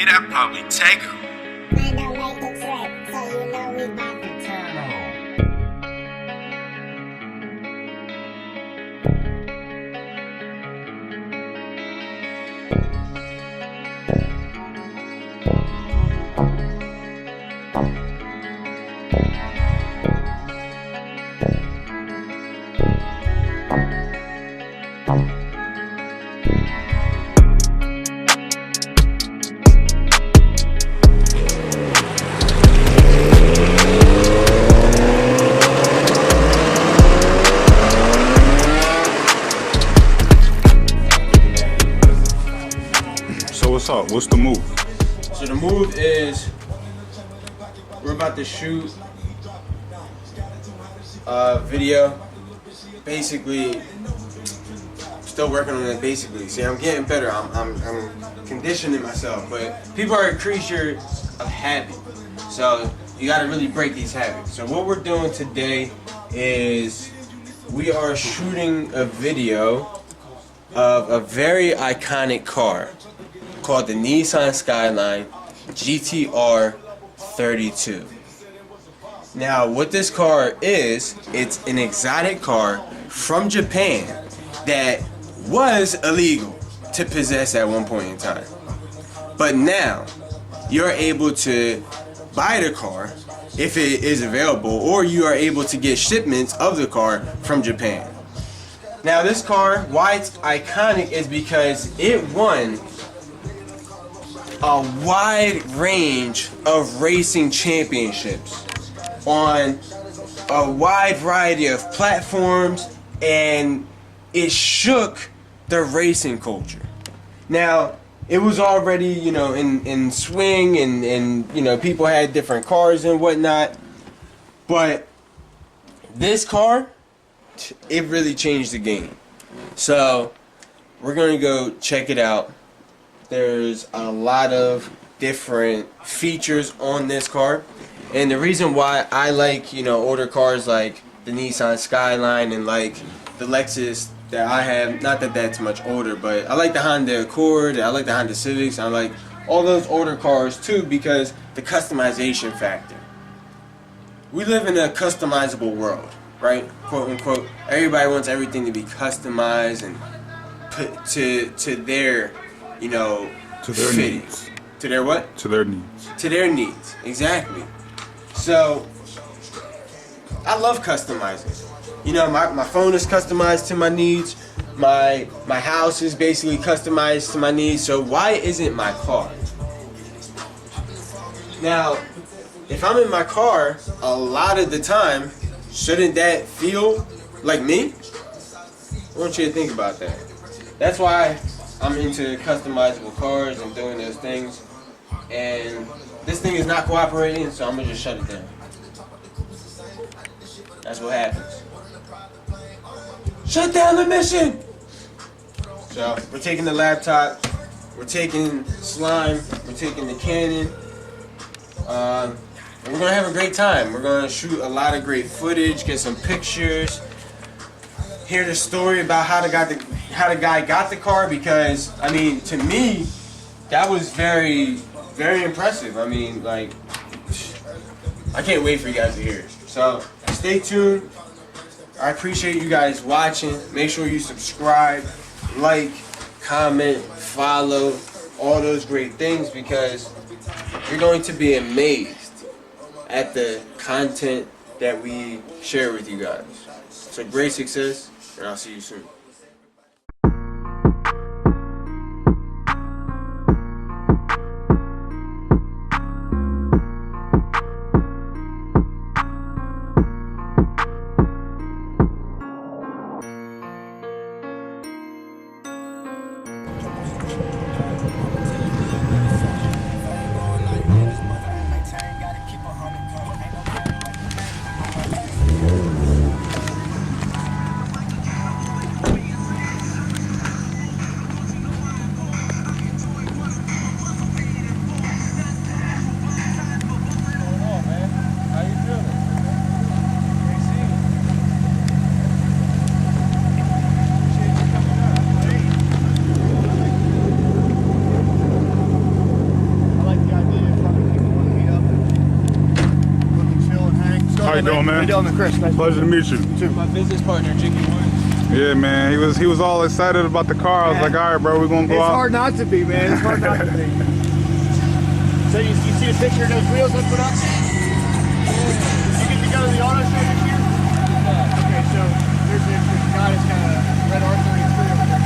I'd probably take her. Man, don't make the trip, so you know we bout to turn on. What's up? What's the move? So the move is we're about to shoot a video. Basically, still working on it. Basically, see, I'm getting better. I'm conditioning myself, but people are a creature of habit, so you got to really break these habits. So what we're doing today is we are shooting a video of a very iconic car called the Nissan Skyline GTR R32. Now, what this car is, it's an exotic car from Japan that was illegal to possess at one point in time. But now, you're able to buy the car if it is available, or you are able to get shipments of the car from Japan. Now, this car, why it's iconic is because it won a wide range of racing championships on a wide variety of platforms, and it shook the racing culture. Now, it was already, you know, in swing, and you know, people had different cars and whatnot, but this car, it really changed the game. So we're gonna go check it out. There's a lot of different features on this car, and the reason why I like, you know, older cars like the Nissan Skyline and like the Lexus that I have, not that that's much older, but I like the Honda Accord, I like the Honda Civics, I like all those older cars too, because the customization factor. We live in a customizable world, right? Quote unquote. Everybody wants everything to be customized and put to their, you know, To their fitting. needs. To their what? To their needs. To their needs, exactly. So, I love customizing. You know, my phone is customized to my needs. My house is basically customized to my needs. So why isn't my car? Now, if I'm in my car a lot of the time, shouldn't that feel like me? I want you to think about that. That's why I'm into customizable cars and doing those things. And this thing is not cooperating, so I'm gonna just shut it down. That's what happens. Shut down the mission! So, we're taking the laptop, we're taking Slime, we're taking the Canon, and we're gonna have a great time. We're gonna shoot a lot of great footage, get some pictures, hear the story about how the guy got the car, because, I mean, to me, that was very, very impressive. I mean, like, I can't wait for you guys to hear it. So, stay tuned. I appreciate you guys watching. Make sure you subscribe, like, comment, follow, all those great things, because you're going to be amazed at the content that we share with you guys. So great success, and I'll see you soon. How you doing, man? How you doing, Chris? Nice Pleasure to meet you. too. My business partner, Jiggy Wood. Yeah, man. He was all excited about the car. I was like, all right, bro, we're gonna go It's out. hard not to be, man. It's hard not to be. So you see the picture of those wheels I put up? Did you get to go to the auto show this year? Yeah. Okay, so there's a guy that's got a red R32 over there.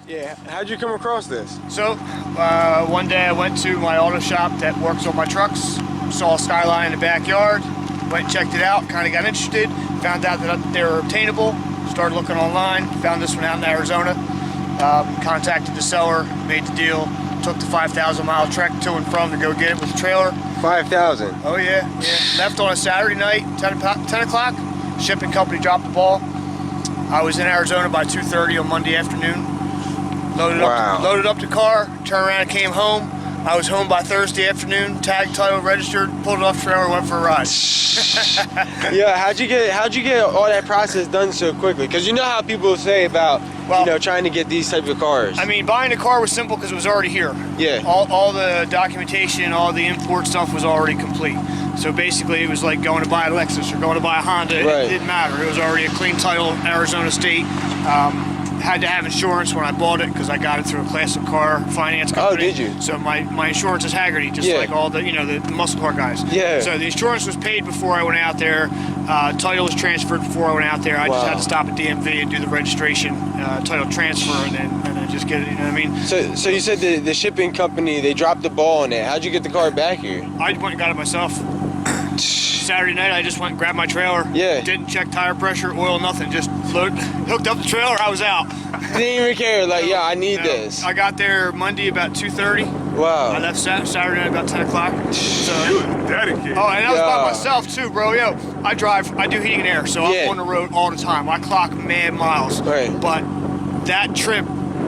Yeah, how'd you come across this? So, one day I went to my auto shop that works on my trucks, saw a Skyline in the backyard, went and checked it out, kind of got interested, found out that they were obtainable, started looking online, found this one out in Arizona, contacted the seller, made the deal, took the 5,000-mile trek to and from to go get it with the trailer. 5,000. Oh yeah. Left on a Saturday night, 10 o'clock, shipping company dropped the ball. I was in Arizona by 2:30 on Monday afternoon. Loaded up the car, turned around and came home. I was home by Thursday afternoon, tagged, title, registered, pulled it off the trailer, went for a ride. Yeah, how'd you get all that process done so quickly? Because you know how people say about, you know, trying to get these types of cars. I mean, buying the car was simple because it was already here. Yeah. All the documentation, all the import stuff was already complete. So basically it was like going to buy a Lexus or going to buy a Honda. Right. It didn't matter. It was already a clean title, Arizona State. Had to have insurance when I bought it because I got it through a classic car finance company. Oh, did you? So my insurance is Haggerty, just like all the the muscle car guys. Yeah. So the insurance was paid before I went out there. Title was transferred before I went out there. I just had to stop at DMV and do the registration, title transfer, and then just get it. You know what I mean? So you said the shipping company, they dropped the ball on it. How'd you get the car back here? I went and got it myself. Saturday night, I just went and grabbed my trailer. Yeah. Didn't check tire pressure, oil, nothing. Just hooked up the trailer. I was out. Didn't even care. Like, yeah, I need this. I got there Monday about 2:30. Wow. I left Saturday night about 10 o'clock. So, You was dedicated. oh, and I was by myself too, bro. Yo, I do heating and air, so I'm on the road all the time. I clock mad miles. Right. But that trip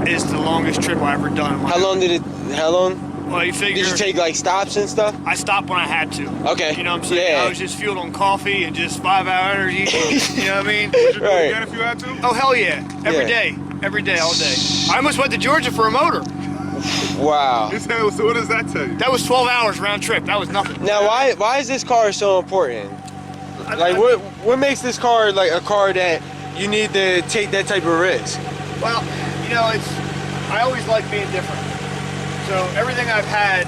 is the longest trip I ever done. How long? Well, you figure. Did you take like stops and stuff? I stopped when I had to. Okay. You know what I'm saying? Yeah. I was just fueled on coffee and just 5-hour energy. You know what I mean? Would you do it Right. again if you had to? Oh, hell yeah. Every day, all day. I almost went to Georgia for a motor. Wow. So what does that tell you? That was 12 hours round trip. That was nothing. Now, why is this car so important? Like, what makes this car like a car that you need to take that type of risk? Well, I always like being different. So everything I've had,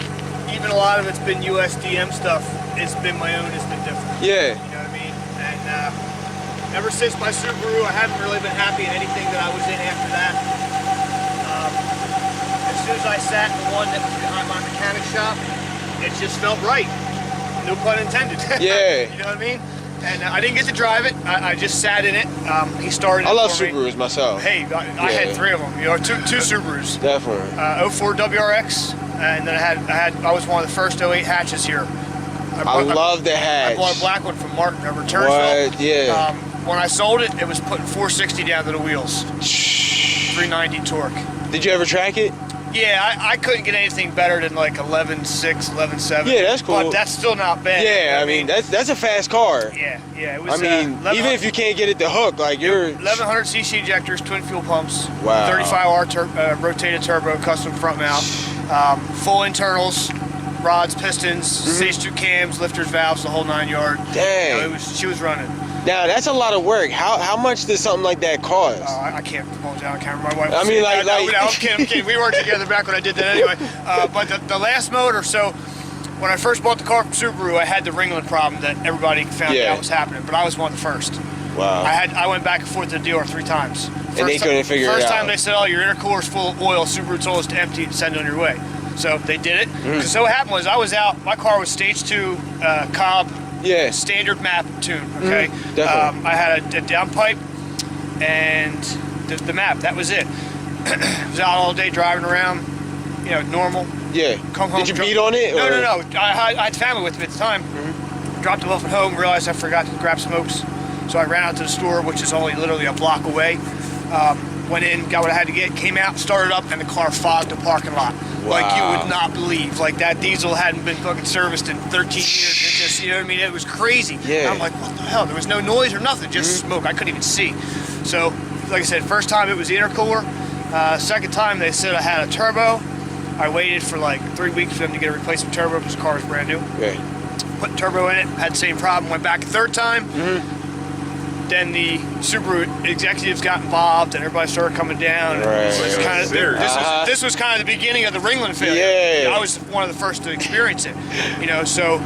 even a lot of it's been USDM stuff, it's been my own, it's been different. Yeah. You know what I mean? And ever since my Subaru, I haven't really been happy in anything that I was in after that. As soon as I sat in the one that was behind my mechanic shop, it just felt right. No pun intended. Yeah. You know what I mean? And I didn't get to drive it. I just sat in it. He started it I love for me. Subarus myself. Hey, I had 3 of them. Two Subarus. Definitely. 04 WRX, and then I was one of the first 08 hatches here. I love the hatch. I bought a black one from Martin over Turnsville. What? Yeah. When I sold it, it was putting 460 down to the wheels. 390 torque. Did you ever track it? Yeah, I couldn't get anything better than like 11.6, 11.7. Yeah, that's cool. But that's still not bad. Yeah, I mean that's a fast car. Yeah. It was. I mean, even if you can't get it to hook, like you're 1100 cc injectors, twin fuel pumps. Wow. 35R rotated turbo, custom front mount, full internals, rods, pistons, stage 2 cams, lifters, valves, the whole 9 yard. Dang. She was running. Now that's a lot the work. How much does something like that cost? I can't promote that on camera. My wife. I mean, like, no, I'm kidding. We worked together back when I did that anyway. But the last motor. So when I first bought the car from Subaru, I had the ringlet problem that everybody found out was happening. But I was one of the first. Wow. I went back and forth to the dealer 3 times. And they couldn't figure it out. First time they said, "Oh, your intercooler's full of oil." Subaru told us to empty it and send it on your way. So they did it. So what happened was I was out. My car was stage 2 Cobb. Yeah. Standard map tune, okay? Definitely. I had a downpipe and the map, that was it. I was out all day driving around, normal. Yeah. Come home. Did you beat on it? No, or? no. I had family with me at the time. Dropped them off at home, realized I forgot to grab smokes. So I ran out to the store, which is only literally a block away. Went in, got what I had to get, came out, started up, and the car fogged the parking lot. Wow. Like you would not believe. Like that diesel hadn't been fucking serviced in 13 years. It just, you know what I mean? It was crazy. Yeah. And I'm like, what the hell? There was no noise or nothing, just smoke. I couldn't even see. So, like I said, first time it was the intercooler. Second time they said I had a turbo. I waited for like 3 weeks for them to get a replacement turbo because the car was brand new. Right. Put turbo in it, had the same problem, went back a third time. Then the Subaru executives got involved and everybody started coming down. Right. This was kind of the beginning of the Ringland failure. Yeah. I was one of the first to experience it. You know, so,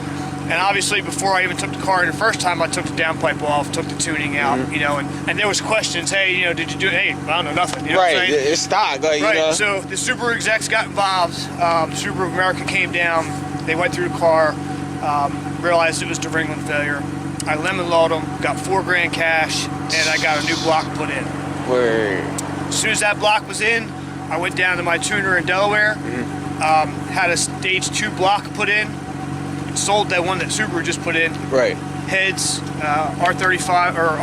and obviously before I even took the car in the first time, I took the downpipe off, took the tuning out, you know, and there was questions, hey, you know, did you do it? Hey, I don't know nothing. You know what I'm saying? It's stock, like, Right, you know. so the Subaru execs got involved. Subaru of America came down. They went through the car, realized it was the Ringland failure. I lemon lawed them, got $4 cash, and I got a new block put in. Word. As soon as that block was in, I went down to my tuner in Delaware, had a stage 2 block put in, sold that one that Subaru just put in. Right. Heads, R35 or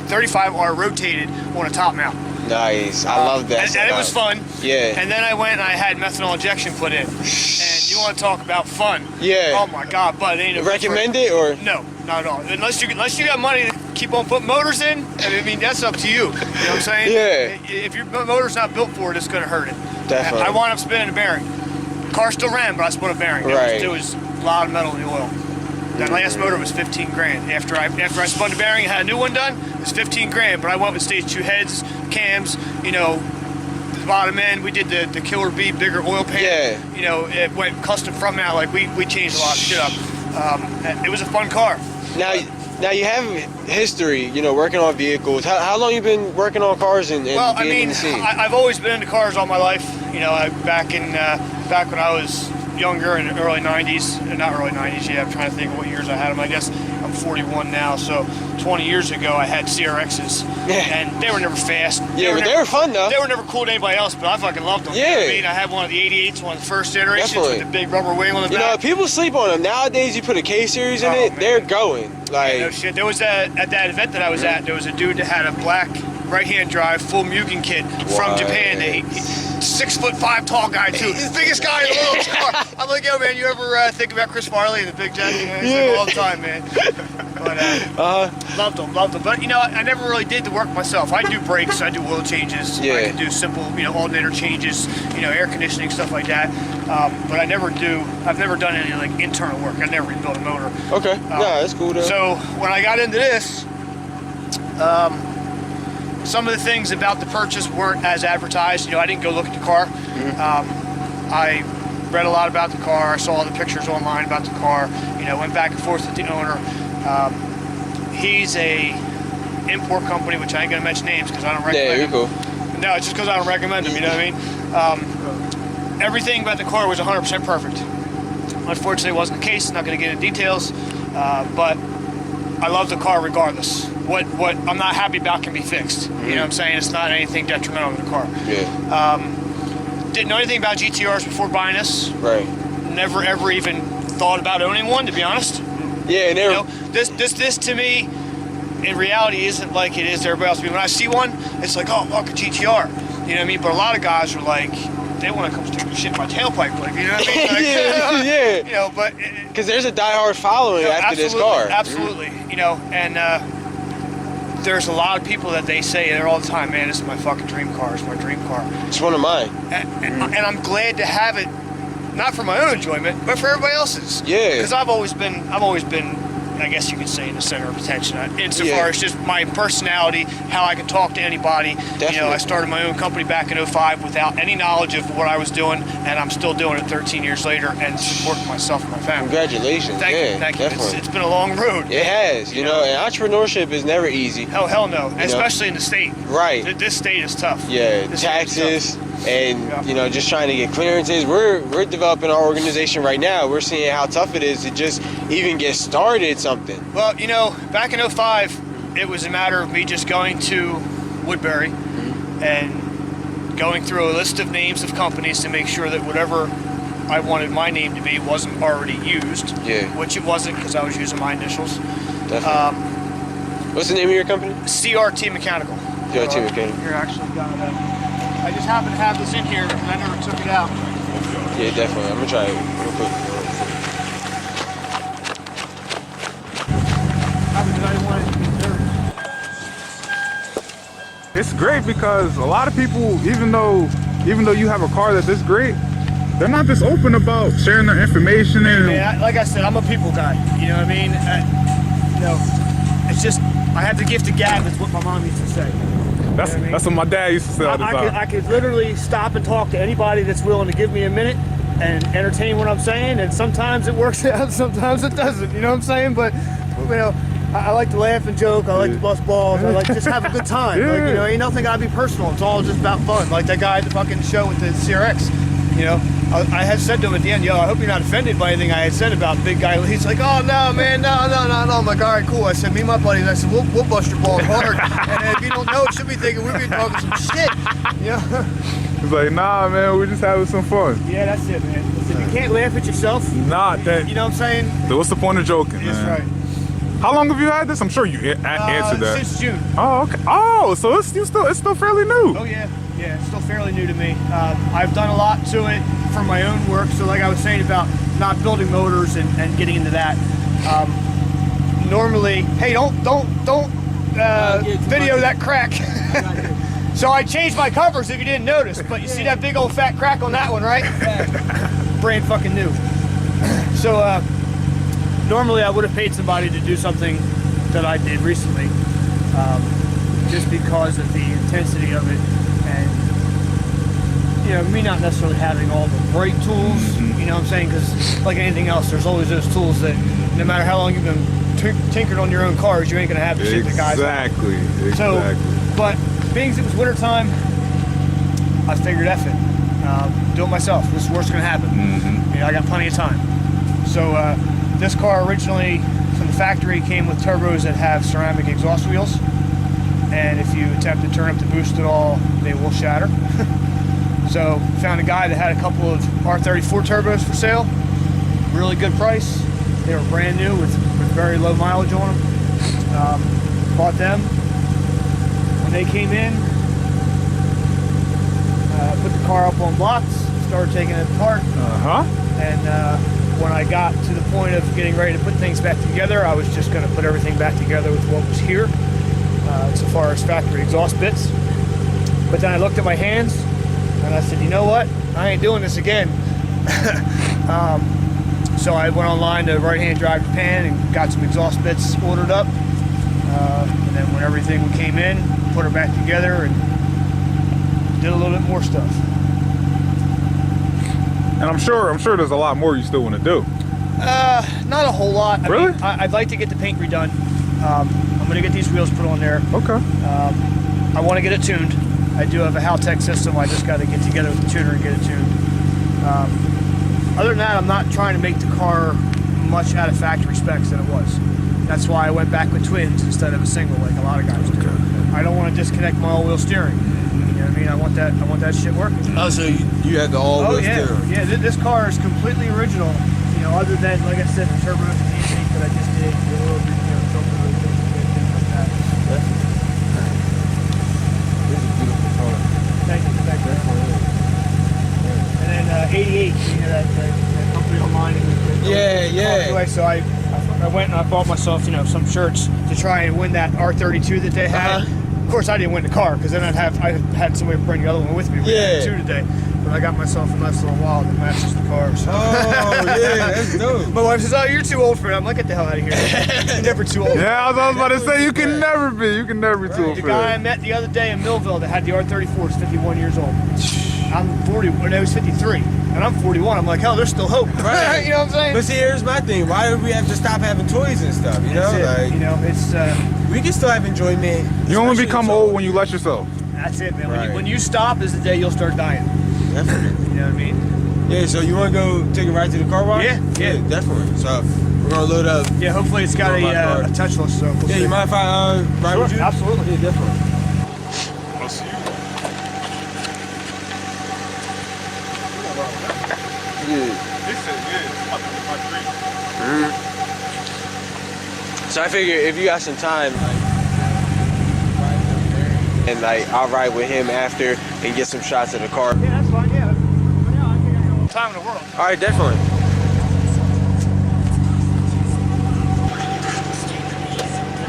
R35 are rotated on a top mount. Nice. I love that. And it was fun. Yeah. And then I went and I had methanol injection put in. And you want to talk about fun? Yeah. Oh my God! But it ain't no Recommend it or? No, not at all. Unless you got money to keep on putting motors in. I mean, that's up to you. You know what I'm saying? Yeah. If your motor's not built for it, it's going to hurt it. Definitely. I wound up spinning a bearing. Car still ran, but I spun a bearing. Right. There was a lot of metal in the oil. That last motor was 15 grand. After I spun the bearing and had a new one done, it was 15 grand. But I went with stage 2 heads, cams, you know, the bottom end. We did the Killer B bigger oil pan. Yeah. You know, it went custom front mount. Like we changed a lot of shit up. It was a fun car. Now you have history, you know, working on vehicles. How long you been working on cars and Well, I being in mean, the scene? I've always been into cars all my life. You know, back when I was younger in the early 90s, not early 90s, yeah, I'm trying to think of what years I had them. I guess I'm 41 now, so 20 years ago I had CRXs, and they were never fast. They were fun though. They were never cool to anybody else, but I fucking loved them. Yeah. You know what I mean, I had one of the 88s, one of the first generations Definitely. with the big rubber wing on the You know, back. people sleep on them. Nowadays, you put a K-Series in Oh, it, man. they're going. Like, No shit. There was at that event that I was at, there was a dude that had a black right-hand drive full Mugen kit from What? Japan. 6'5" tall guy too, biggest guy in the world. I'm like, yo man, you ever think about Chris Farley and the Big Jack? You know, he's like, all the time, man. But loved him. But you know, I never really did the work myself. I do brakes, I do oil changes, Yeah. I can do simple, you know, alternator changes, you know, air conditioning, stuff like that. But I've never done any like internal work. I never rebuilt a motor. okay, that's cool though. So when I got into this, some of the things about the purchase weren't as advertised. You know, I didn't go look at the car. I read a lot about the car. I saw all the pictures online about the car. You know, went back and forth with the owner. He's a import company, which I ain't gonna mention names because I don't recommend Yeah, you're them. cool. No, it's just because I don't recommend them. You know what I mean? Everything about the car was 100% perfect. Unfortunately, it wasn't the case. Not going to get into details, but I love the car regardless. What I'm not happy about can be fixed. You know what I'm saying? It's not anything detrimental to the car. Yeah. Didn't know anything about GTRs before buying this. Right. Never ever even thought about owning one, to be honest. Yeah, and You know, this to me, in reality, isn't like it is to everybody else. I mean, when I see one, it's like, oh, look, a GTR. You know what I mean? But a lot of guys are like, they want to come stick the shit in my tailpipe, like, you know what I mean? Like, yeah. You know, but Because there's a diehard following after this car. Absolutely. You know, and there's a lot of people that they say there all the time, man, this is my fucking dream car. It's my dream car. It's one of mine. And I'm glad to have it, not for my own enjoyment, but for everybody else's. Yeah. Because I've always been, I guess you could say, in the center of attention. Insofar as just my personality, how I can talk to anybody. Definitely. You know, I started my own company back in 05 without any knowledge of what I was doing, and I'm still doing it 13 years later and supporting myself and my family. Congratulations. Thank you. Definitely. It's been a long road. It has. You know, and entrepreneurship is never easy. Hell no. Especially in the state. Right. This state is tough. Yeah, This state is taxes tough. and you know, just trying to get clearances. We're developing our organization right now. We're seeing how tough it is to just even get started something. Well, you know, back in 05, it was a matter of me just going to Woodbury and going through a list of names of companies to make sure that whatever I wanted my name to be wasn't already used. Yeah. Which it wasn't, because I was using my initials. Definitely. What's the name of your company? CRT Mechanical. BRIODS okay. Here, I actually got I just happen to have this in here, and I never took it out. Yeah, definitely. I'm gonna try it real quick. It's great because a lot of people, even though you have a car that's this great, they're not this open about sharing their information. And Man, like I said, I'm a people guy. You know what I mean? You know, it's just I have the gift of gab. Is what my mom used to say. That's what my dad used to say all the time. I could literally stop and talk to anybody that's willing to give me a minute and entertain what I'm saying, and sometimes it works out, sometimes it doesn't. You know what I'm saying? But you know, I like to laugh and joke. I like to bust balls. I like to just have a good time. Yeah. Like, you know, ain't nothing gotta be personal. It's all just about fun. Like that guy at the fucking show with the CRX. You know, I had said to him at the end, yo, I hope you're not offended by anything I had said about big guy. He's like, oh no, man, no. I'm like, all right, cool. I said, me and my buddies, I said, we'll bust your balls hard. And if you don't know, it should be thinking we've been talking some shit. You know? He's like, nah, man, we're just having some fun. Yeah, that's it, man. Listen, you can't laugh at yourself. Nah, that. You know what I'm saying? So what's the point of joking, That's man? right. How long have you had this? I'm sure you answered that. Since June. Oh, okay. Oh, so it's still fairly new. Oh yeah, it's still fairly new to me. I've done a lot to it for my own work. So like I was saying about not building motors and getting into that. Normally, hey, don't video that crack. So I changed my covers if you didn't notice. But you see that big old fat crack on that one, right? Brand fucking new. So normally I would have paid somebody to do something that I did recently, just because of the intensity of it, and you know, me not necessarily having all the right tools. You know what I'm saying? Because like anything else, there's always those tools that no matter how long you've been tinkered on your own cars, you ain't gonna have the shit the guys have. Exactly. So, but being as it was winter time, I figured, F it, do it myself. This is the worst gonna happen. You know, I got plenty of time. So this car originally from the factory came with turbos that have ceramic exhaust wheels, and if you attempt to turn up the boost at all, they will shatter. So found a guy that had a couple of R34 turbos for sale, really good price. They were brand new with very low mileage on them. Bought them. When they came in, put the car up on blocks, started taking it apart. And when I got to the point of getting ready to put things back together, I was just going to put everything back together with what was here, so far as factory exhaust bits. But then I looked at my hands, and I said, you know what? I ain't doing this again. So I went online to right-hand drive Japan and got some exhaust bits ordered up. And then when everything came in, put her back together and did a little bit more stuff. And I'm sure there's a lot more you still want to do. Not a whole lot. Really? I mean, I'd like to get the paint redone. I'm going to get these wheels put on there. Okay. I want to get it tuned. I do have a Haltech system. I just got to get together with the tuner and get it tuned. Other than that, I'm not trying to make the car much out of factory specs than it was. That's why I went back with twins instead of a single, like a lot of guys do. I don't want to disconnect my all-wheel steering. You know what I mean? I want that shit working. Oh, so you had the all-wheel steering? Yeah. This car is completely original. You know, other than, like I said, the turbo and the intake that I just did, the little bit, you know, filter things like that. This is a beautiful car. Thank you. And then 88, you know, that company online. Yeah. So I went and I bought myself, you know, some shirts to try and win that R32 that they had. Of course, I didn't win the car because then I had somebody bring the other one with me. We had two today, but I got myself a nice little wallet that matches the car. So. Oh yeah, that's dope. My wife says, "Oh, you're too old for it." I'm like, "Get the hell out of here! You're never too old." Yeah, I was about to say you can never be too old The for guy I it. met the other day in Millville that had the R34 is 51 years old. I'm 40, or no, he's 53, and I'm 41. I'm like, hell, there's still hope, right? You know what I'm saying? But see, here's my thing. Why do we have to stop having toys and stuff? You know, like, you know, it's we can still have enjoyment. You only become old when you let yourself. That's it, man. Right. When you stop is the day you'll start dying. Definitely. You know what I mean? Yeah. So you want to go take a ride to the car wash? Yeah, definitely. So we're gonna load up. Yeah, hopefully it's got a touchless. So we'll see. You mind if I ride with you? Absolutely. Yeah, definitely. I'll see you. So I figure if you got some time, like, and like I'll ride with him after and get some shots of the car. Yeah, that's fine. Yeah. But yeah, I think I got all the time in the world. All right, definitely.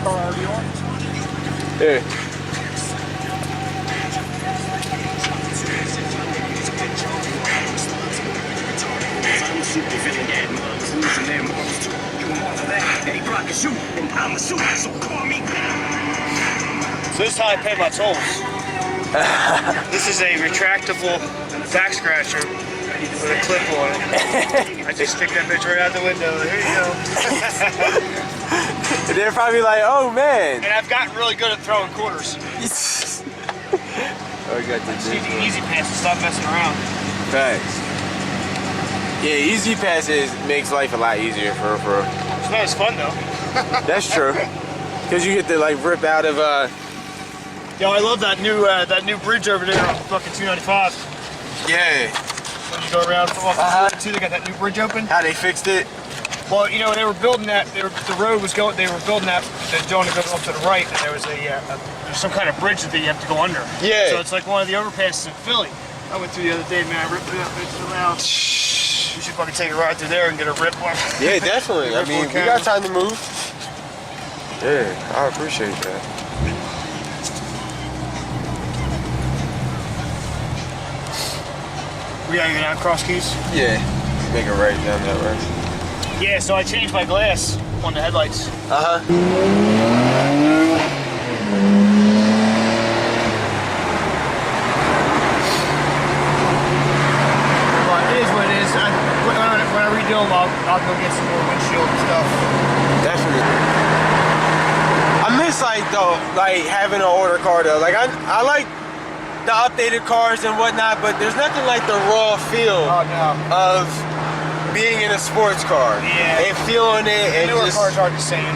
Car already on? Yeah. So this is how I pay my tolls. This is a retractable back scratcher with a clip on it. I just stick that bitch right out the window. Here you go. And they're probably like, oh man. And I've gotten really good at throwing quarters. Oh, you got the Easy pass to stop messing around. Thanks. Yeah, easy passes makes life a lot easier for real. It's not as fun though. That's true. Cause you get to like rip out of Yo, I love that new bridge over there on fucking 295. yeah. When you go around from off the 2, they got that new bridge open. How they fixed it? Well, you know, they were building that. The road was going. They were building that. They're going to go up to the right, and there was there's some kind of bridge that you have to go under. Yeah. So it's like one of the overpasses in Philly. I went through the other day, man. I ripped it up. It's so loud. We should fucking take a ride through there and get a rip one. Yeah, definitely. I mean, we got time to move. Yeah, I appreciate that. We gotta go down Cross Keys. Yeah. Make a right down that way. Yeah, so I changed my glass on the headlights. Uh-huh. But it is what it is. When I redo them, I'll go get some more windshield and stuff. Definitely. I miss like having an older car though. Like I like the updated cars and whatnot, but there's nothing like the raw feel of being in a sports car. Yeah. And feeling it and Newer just. cars aren't the same.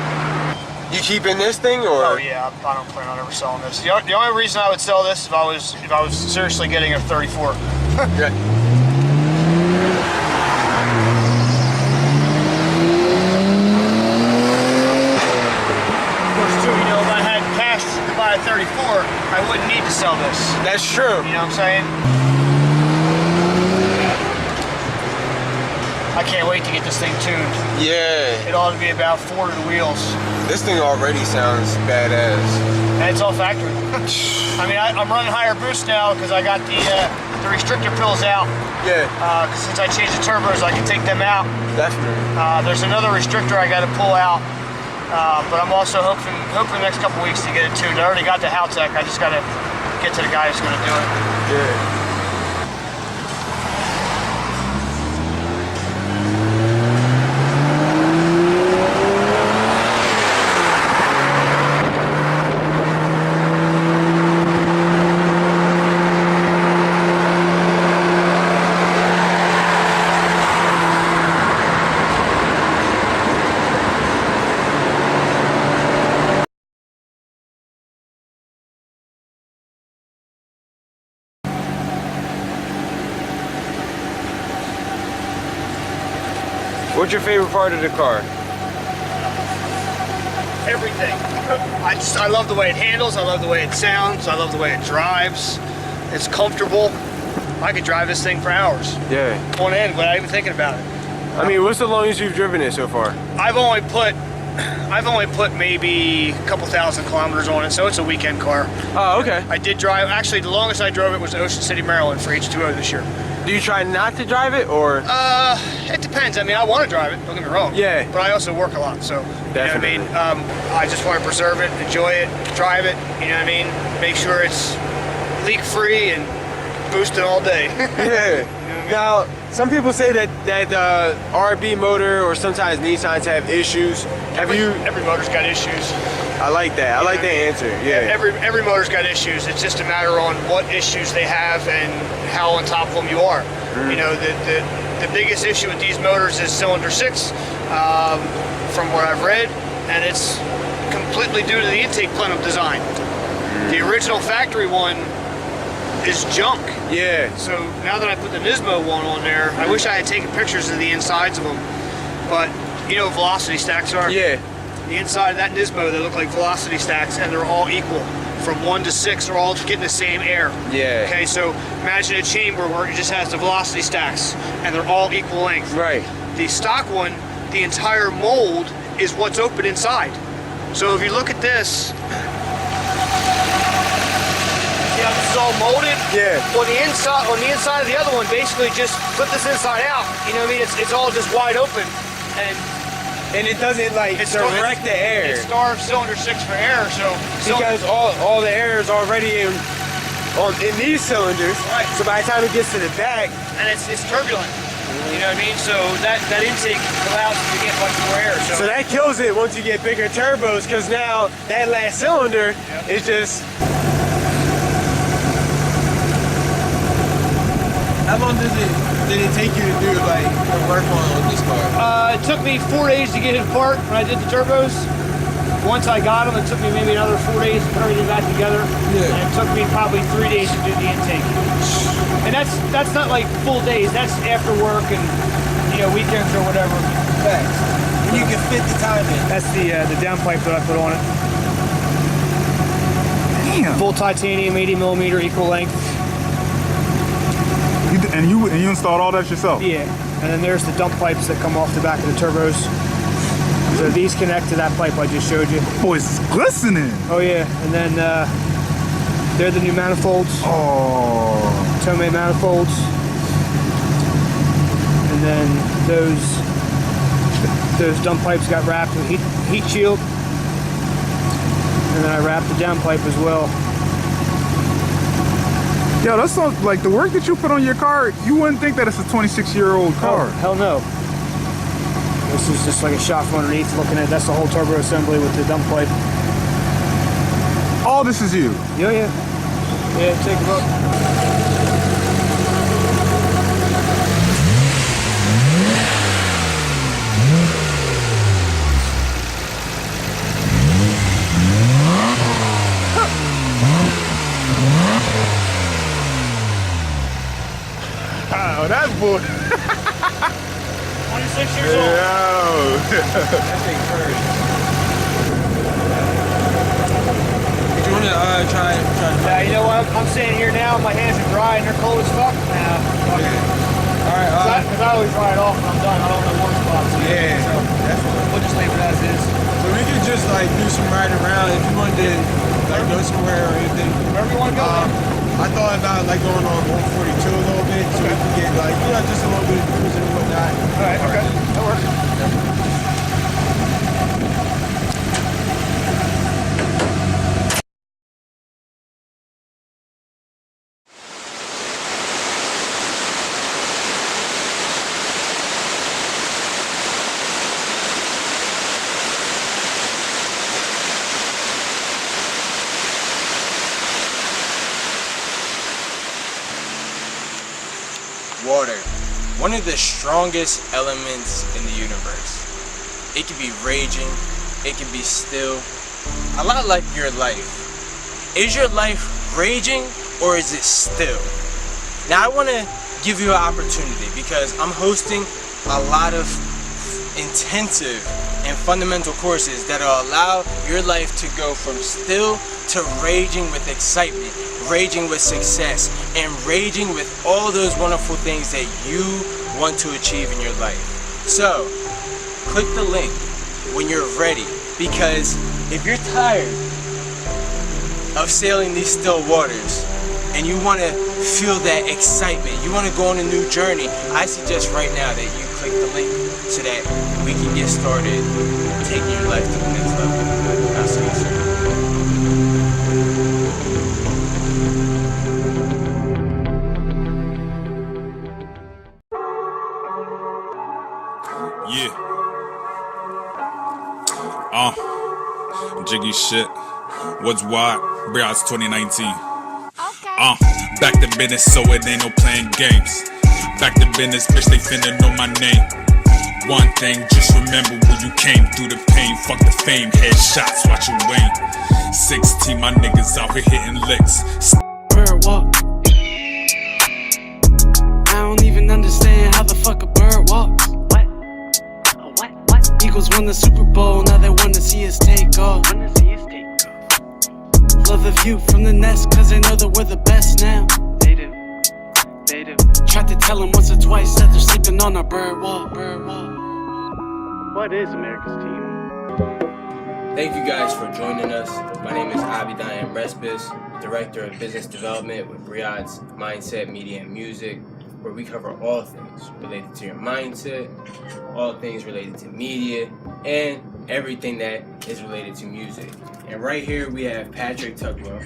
You keeping this thing or? Oh yeah, I don't plan on ever selling this. The only reason I would sell this if I was seriously getting a 34. Yeah. If I had cash to buy a 34, I wouldn't need to sell this. That's true. You know what I'm saying? I can't wait to get this thing tuned. Yeah. It ought to be about 4 to the wheels. This thing already sounds badass. And it's all factory. I mean, I'm running higher boost now because I got the restrictor pills out. Yeah. Since I changed the turbos, I can take them out. Definitely. There's another restrictor I got to pull out. But I'm also hoping the next couple weeks to get it tuned. I already got the Haltech. I just got to get to the guy who's going to do it. Yeah. What's your favorite part of the car? Everything. I love the way it handles. I love the way it sounds. I love the way it drives. It's comfortable. I could drive this thing for hours. Yeah. On end without even thinking about it. I mean, what's the longest you've driven it so far? I've only put maybe a couple thousand kilometers on it, so it's a weekend car. Oh, okay. I did drive. Actually, the longest I drove it was Ocean City, Maryland for H2O this year. Do you try not to drive it, or? It depends. I mean, I want to drive it. Don't get me wrong. Yeah. But I also work a lot, so Definitely. you know what I mean. I just want to preserve it, enjoy it, drive it. You know what I mean. Make sure it's leak-free and boosted all day. Yeah. Now, some people say that RB motor or sometimes Nissans have issues. Every motor's got issues. I like that. I like that answer. Yeah. Every motor's got issues. It's just a matter on what issues they have and how on top of them you are. You know, the biggest issue with these motors is cylinder 6, from what I've read, and it's completely due to the intake plenum design. The original factory one is junk. Yeah. So now that I put the Nismo one on there, I wish I had taken pictures of the insides of them. But you know what velocity stacks are? Yeah. The inside of that Nismo, they look like velocity stacks, and they're all equal from 1 to 6 are all getting the same air. Yeah. Okay, so imagine a chamber where it just has the velocity stacks and they're all equal length. Right. The stock one, the entire mold is what's open inside. So if you look at this, see how this is all molded? Yeah. On the inside of the other one, basically just flip this inside out. You know what I mean? It's all just wide open, And it doesn't like direct the air. It starves cylinder 6 for air, so Because all the air is already in these cylinders. Right. So by the time it gets to the back, and it's turbulent. You know what I mean? So that intake allows you to get much more air. so that kills it once you get bigger turbos, because now that last cylinder is just. How long did it take you to do like the work on this car? It took me 4 days to get it apart when I did the turbos. Once I got them, it took me maybe another 4 days to put everything back together. Yeah. And it took me probably 3 days to do the intake. And that's not like full days. That's after work and weekends or whatever. Thanks. And you can fit the time in. That's the downpipe that I put on it. Damn. Full titanium, 80mm, equal length. And you installed all that yourself? Yeah. And then there's the dump pipes that come off the back of the turbos. So these connect to that pipe I just showed you. Boy, it's glistening. Oh yeah. And then they're the new manifolds. Oh. Tomei manifolds. And then those dump pipes got wrapped with heat shield. And then I wrapped the downpipe as well. Yo, that's so, like the work that you put on your car, you wouldn't think that it's a 26-year-old car. Oh, hell no. This is just like a shot from underneath looking at, that's the whole turbo assembly with the dump pipe. All this is you? Yeah. Yeah, take a look. Oh, that's bull. 26 years old. That thing hurts. Did you want to try? Yeah, you know what? I'm standing here now, my hands are dry and they're cold as fuck. Alright, Because I always dry it off when I'm done. I don't know one spot. yeah, So definitely. we'll just leave it as is. So we could just like do some riding around if you wanted to like go somewhere or anything. Wherever you want to go, man. I thought about like going on 142 a little bit so we could get like, just a little bit of cruising and whatnot. Alright, okay. That works. Water, one of the strongest elements in the universe. It can be raging, it can be still, a lot like your life. Is your life raging or is it still? Now I want to give you an opportunity because I'm hosting a lot of intensive and fundamental courses that will allow your life to go from still to raging with excitement, raging with success, and raging with all those wonderful things that you want to achieve in your life. So, click the link when you're ready, because if you're tired of sailing these still waters and you want to feel that excitement, you want to go on a new journey, I suggest right now that you click the link so that we can get started taking your life to the next level. I'll see you soon. Yeah. Jiggy shit. What's what? Briods 2019. Back to business, so it ain't no playing games. Back to business, bitch, they finna know my name. One thing, just remember where you came through the pain. Fuck the fame, headshots, watch your Wayne. 16, my niggas out here hitting licks. Bird walk. I don't even understand how the fuck a bird walks. What? Eagles won the Super Bowl, now they wanna see us take off. love the view from the nest, cause they know that we're the best now. They do. Tried to tell them once or twice that they're sleeping on our bird walk. What is America's team? Thank you guys for joining us. My name is Avidon M. Respes, Director of Business Development with Briods Mindset, Media, and Music, where we cover all things related to your mindset, all things related to media, and everything that is related to music. And right here we have Patrick Tugwell.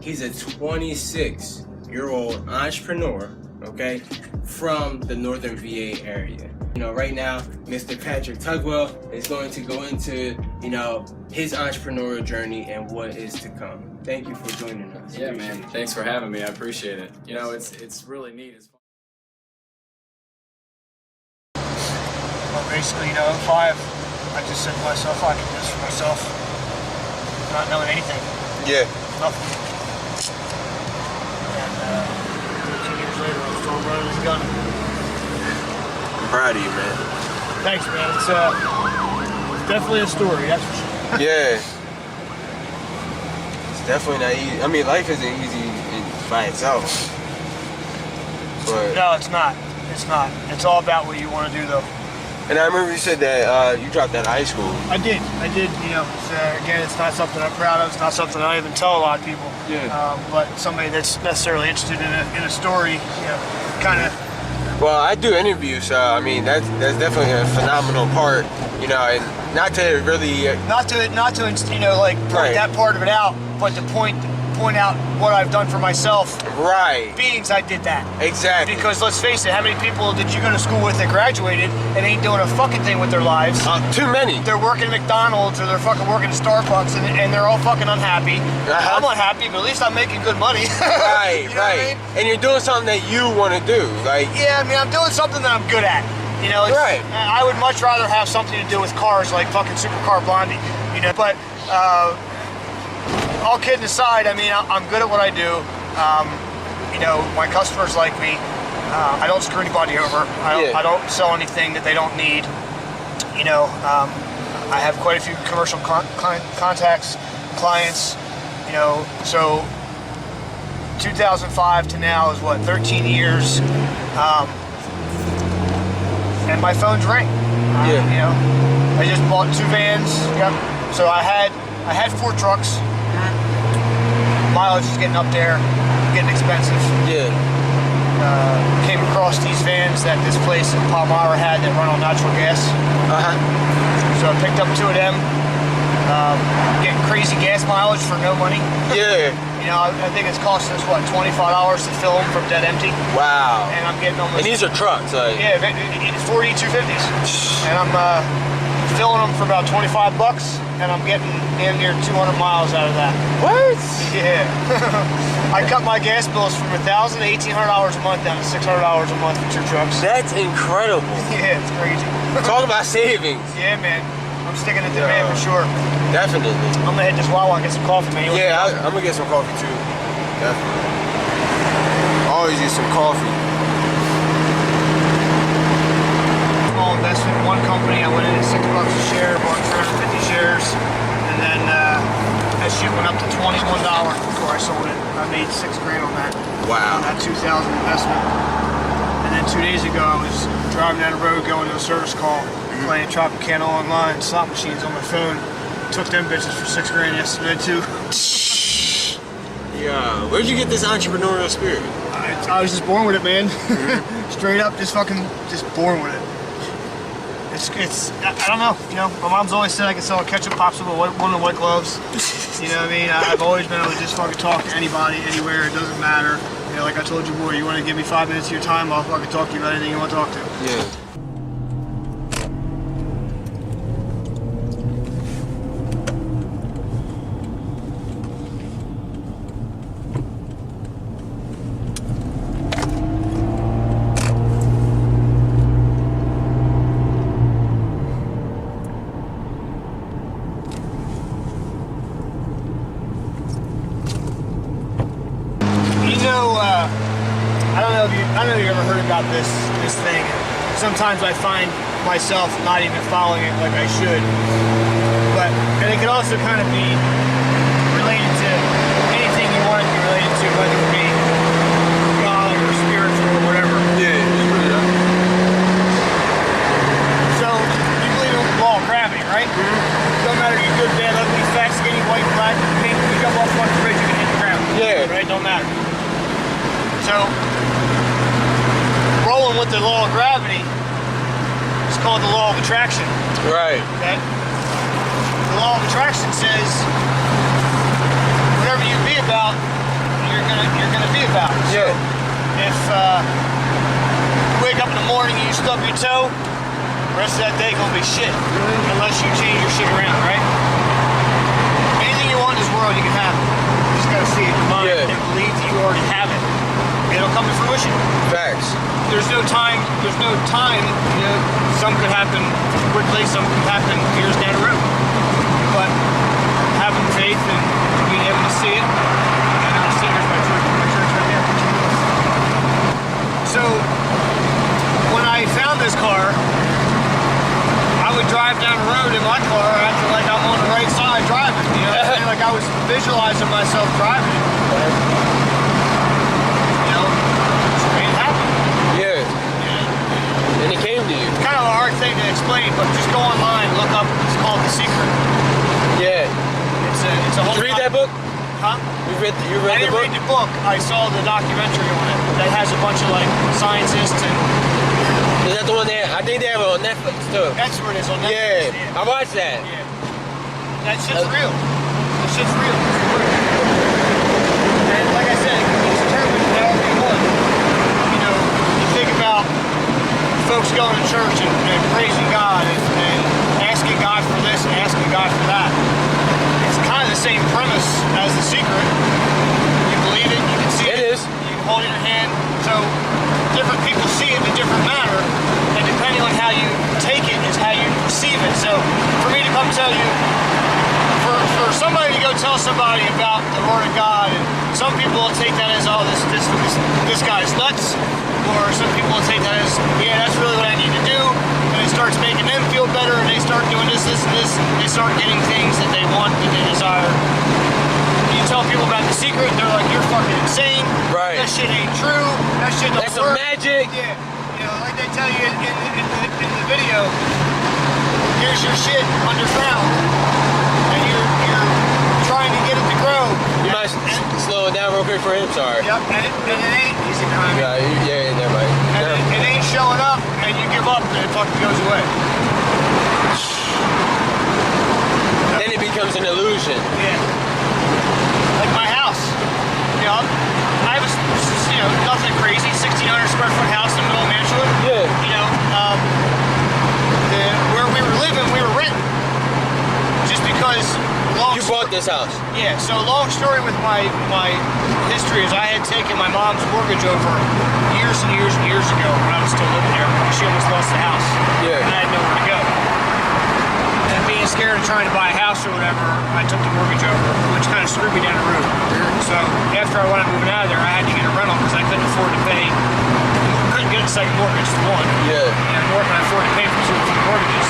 He's a 26-year-old entrepreneur, okay, from the Northern VA area. You know, right now, Mr. Patrick Tugwell is going to go into, you know, his entrepreneurial journey and what is to come. Thank you for joining us. Yeah, man. Thanks for having me. I appreciate it. You know, it's really neat. It's fun. Well, basically, you know, in 5, I just said to myself, I can do this for myself, not knowing anything. Yeah. Nothing. And 13 years later, I'm still running this gun. I'm proud of you, man. Thanks, man. It's definitely a story, that's for sure. Yeah. It's definitely not easy. I mean, life isn't easy by itself. But No, it's not. It's not. It's all about what you want to do, though. and I remember you said that you dropped out of high school. I did. You know, again, it's not something I'm proud of. It's not something I even tell a lot of people. Yeah. But somebody that's necessarily interested in a story, you know, kind of. Well, I do interviews, so I mean that's definitely a phenomenal part, you know, and not to really Not to you know, like point Right. that part of it out, but to point out what I've done for myself. right. Beings, I did that. Exactly. Because let's face it, how many people did you go to school with that graduated and ain't doing a fucking thing with their lives? Too many. They're working at McDonald's or they're fucking working at Starbucks and they're all fucking unhappy. Uh-huh. I'm unhappy, but at least I'm making good money. Right, You know what I right. mean? And you're doing something that you want to do, like Yeah, I mean, I'm doing something that I'm good at. You know, Right. I would much rather have something to do with cars, like fucking Supercar Blondie. You know, but all kidding aside, I mean, I'm good at what I do. You know, my customers like me. I don't screw anybody over. I don't sell anything that they don't need. You know, I have quite a few commercial contacts, clients. You know, so 2005 to now is what, 13 years. And my phones ring. Yeah. You know, I just bought 2 vans. So I had 4 trucks. Mileage is getting up there, getting expensive. yeah. Came across these vans that this place in Palmyra had that run on natural gas. So I picked up 2 of them. Getting crazy gas mileage for no money. Yeah. You know, I think it's costing us what, $25 to fill them from dead empty. Wow. And I'm getting almost. And these are trucks, like Yeah, it's 40 250s, and I'm filling them for about $25, and I'm getting damn near 200 miles out of that. what? Yeah, I cut my gas bills from $1,000 to $1,800 a month down to $600 a month for 2 trucks. That's incredible. Yeah, it's crazy. Talk about savings. Yeah, man, I'm sticking it to man for sure. Definitely. I'm gonna hit this Wawa and get some coffee, man. Yeah, I'm gonna get some coffee too. Definitely. Always get some coffee. Small investment in one company. I went in at $6 a share, bought 350 shares, and then that shit went up to $21 before I sold it. I made $6 grand on that. Wow. On that 2000 investment. And then 2 days ago, I was driving down the road going to a service call, playing Tropicana online, slot machines on my phone. Took them bitches for $6 grand yesterday too. Yeah. Where'd you get this entrepreneurial spirit? I was just born with it, man. Straight up, just born with it. I don't know, you know, my mom's always said I could sell a ketchup popsicle with one of the white gloves. You know what I mean? I've always been able to just fucking talk to anybody, anywhere, it doesn't matter. You know, like I told you, boy, you want to give me 5 minutes of your time, I'll fucking talk to you about anything you want to talk to. Yeah. I don't know if you ever heard about this thing. Sometimes I find myself not even following it like I should. And it could also kind of be related to whether it be God or spiritual or whatever. Yeah, it's really that. So, you believe in the law of gravity, right? Don't matter if you're good, bad, ugly, fat, skinny, white, black, pink, you jump off the bridge, you're gonna hit the ground. Yeah. Right? Don't matter. So, rolling with the law of gravity is called the law of attraction. Right. Okay? The law of attraction says whatever you be about, you're gonna be about. Yeah. So if you wake up in the morning and you stub your toe, the rest of that day gonna be shit. Unless you change your shit around, right? Anything you want in this world, you can have it. You just gotta see it in your mind and believe that you already have it. It'll come to fruition. Facts. There's no time, you know, some could happen quickly, some could happen years down the road. But having faith and being able to see it, and I'm seeing my church right there. So, when I found this car, I would drive down the road in my car acting like I'm on the right side driving, you know what I'm saying? Like I was visualizing myself driving it. And it came to you. It's kind of a hard thing to explain, but just go online, look up. It's called The Secret. Yeah. It's a whole. Did you read that book? Huh? You read the book? I didn't read the book. I saw the documentary on it that has a bunch of like scientists and. Is that the one there? I think they have it on Netflix too. That's where it is on Netflix. Yeah. I watched that. Yeah. That shit's real. That shit's real. And like I said, it's determined however you want. You know, you think about folks going to church and praising God and asking God for this and asking God for that. It's kind of the same premise as The Secret. You believe it, you can see it. It is. You can hold it in your hand. So different people see it in a different manner, and depending on how you take it is how you perceive it. So for me to come tell you, for somebody to go tell somebody about the Word of God, and some people will take that as, oh, this guy's nuts. Or some people will take that as, yeah, that's really what I need to do. And it starts making them feel better, and they start doing this, this, and this. They start getting things that they want, that they desire. You tell people about The Secret, they're like, you're fucking insane. Right. That shit ain't true. That shit don't That's work. some magic. Yeah. You know, like they tell you in the video, here's your shit underground. And you're trying to get it to grow. You might slow it down real quick for him, sorry. Yep, and it ain't easy behind me. Yeah, never mind. And it ain't showing up, and you give up, and it fucking goes away. Then it becomes an illusion. Yeah. Like my house. You know, I have nothing crazy, 1,600 square foot house in the middle of Manchester. Yeah. You know, where we were living, we were renting. Just because. You bought this house? Yeah, so long story with my history is I had taken my mom's mortgage over years and years and years ago when I was still living there. She almost lost the house. Yeah. And I had nowhere to go. And being scared of trying to buy a house or whatever, I took the mortgage over, which kind of screwed me down the road. So after I wound up moving out of there, I had to get a rental because I couldn't afford to pay. Couldn't get a second mortgage for one. Yeah. And nor can I afford to pay for two mortgages.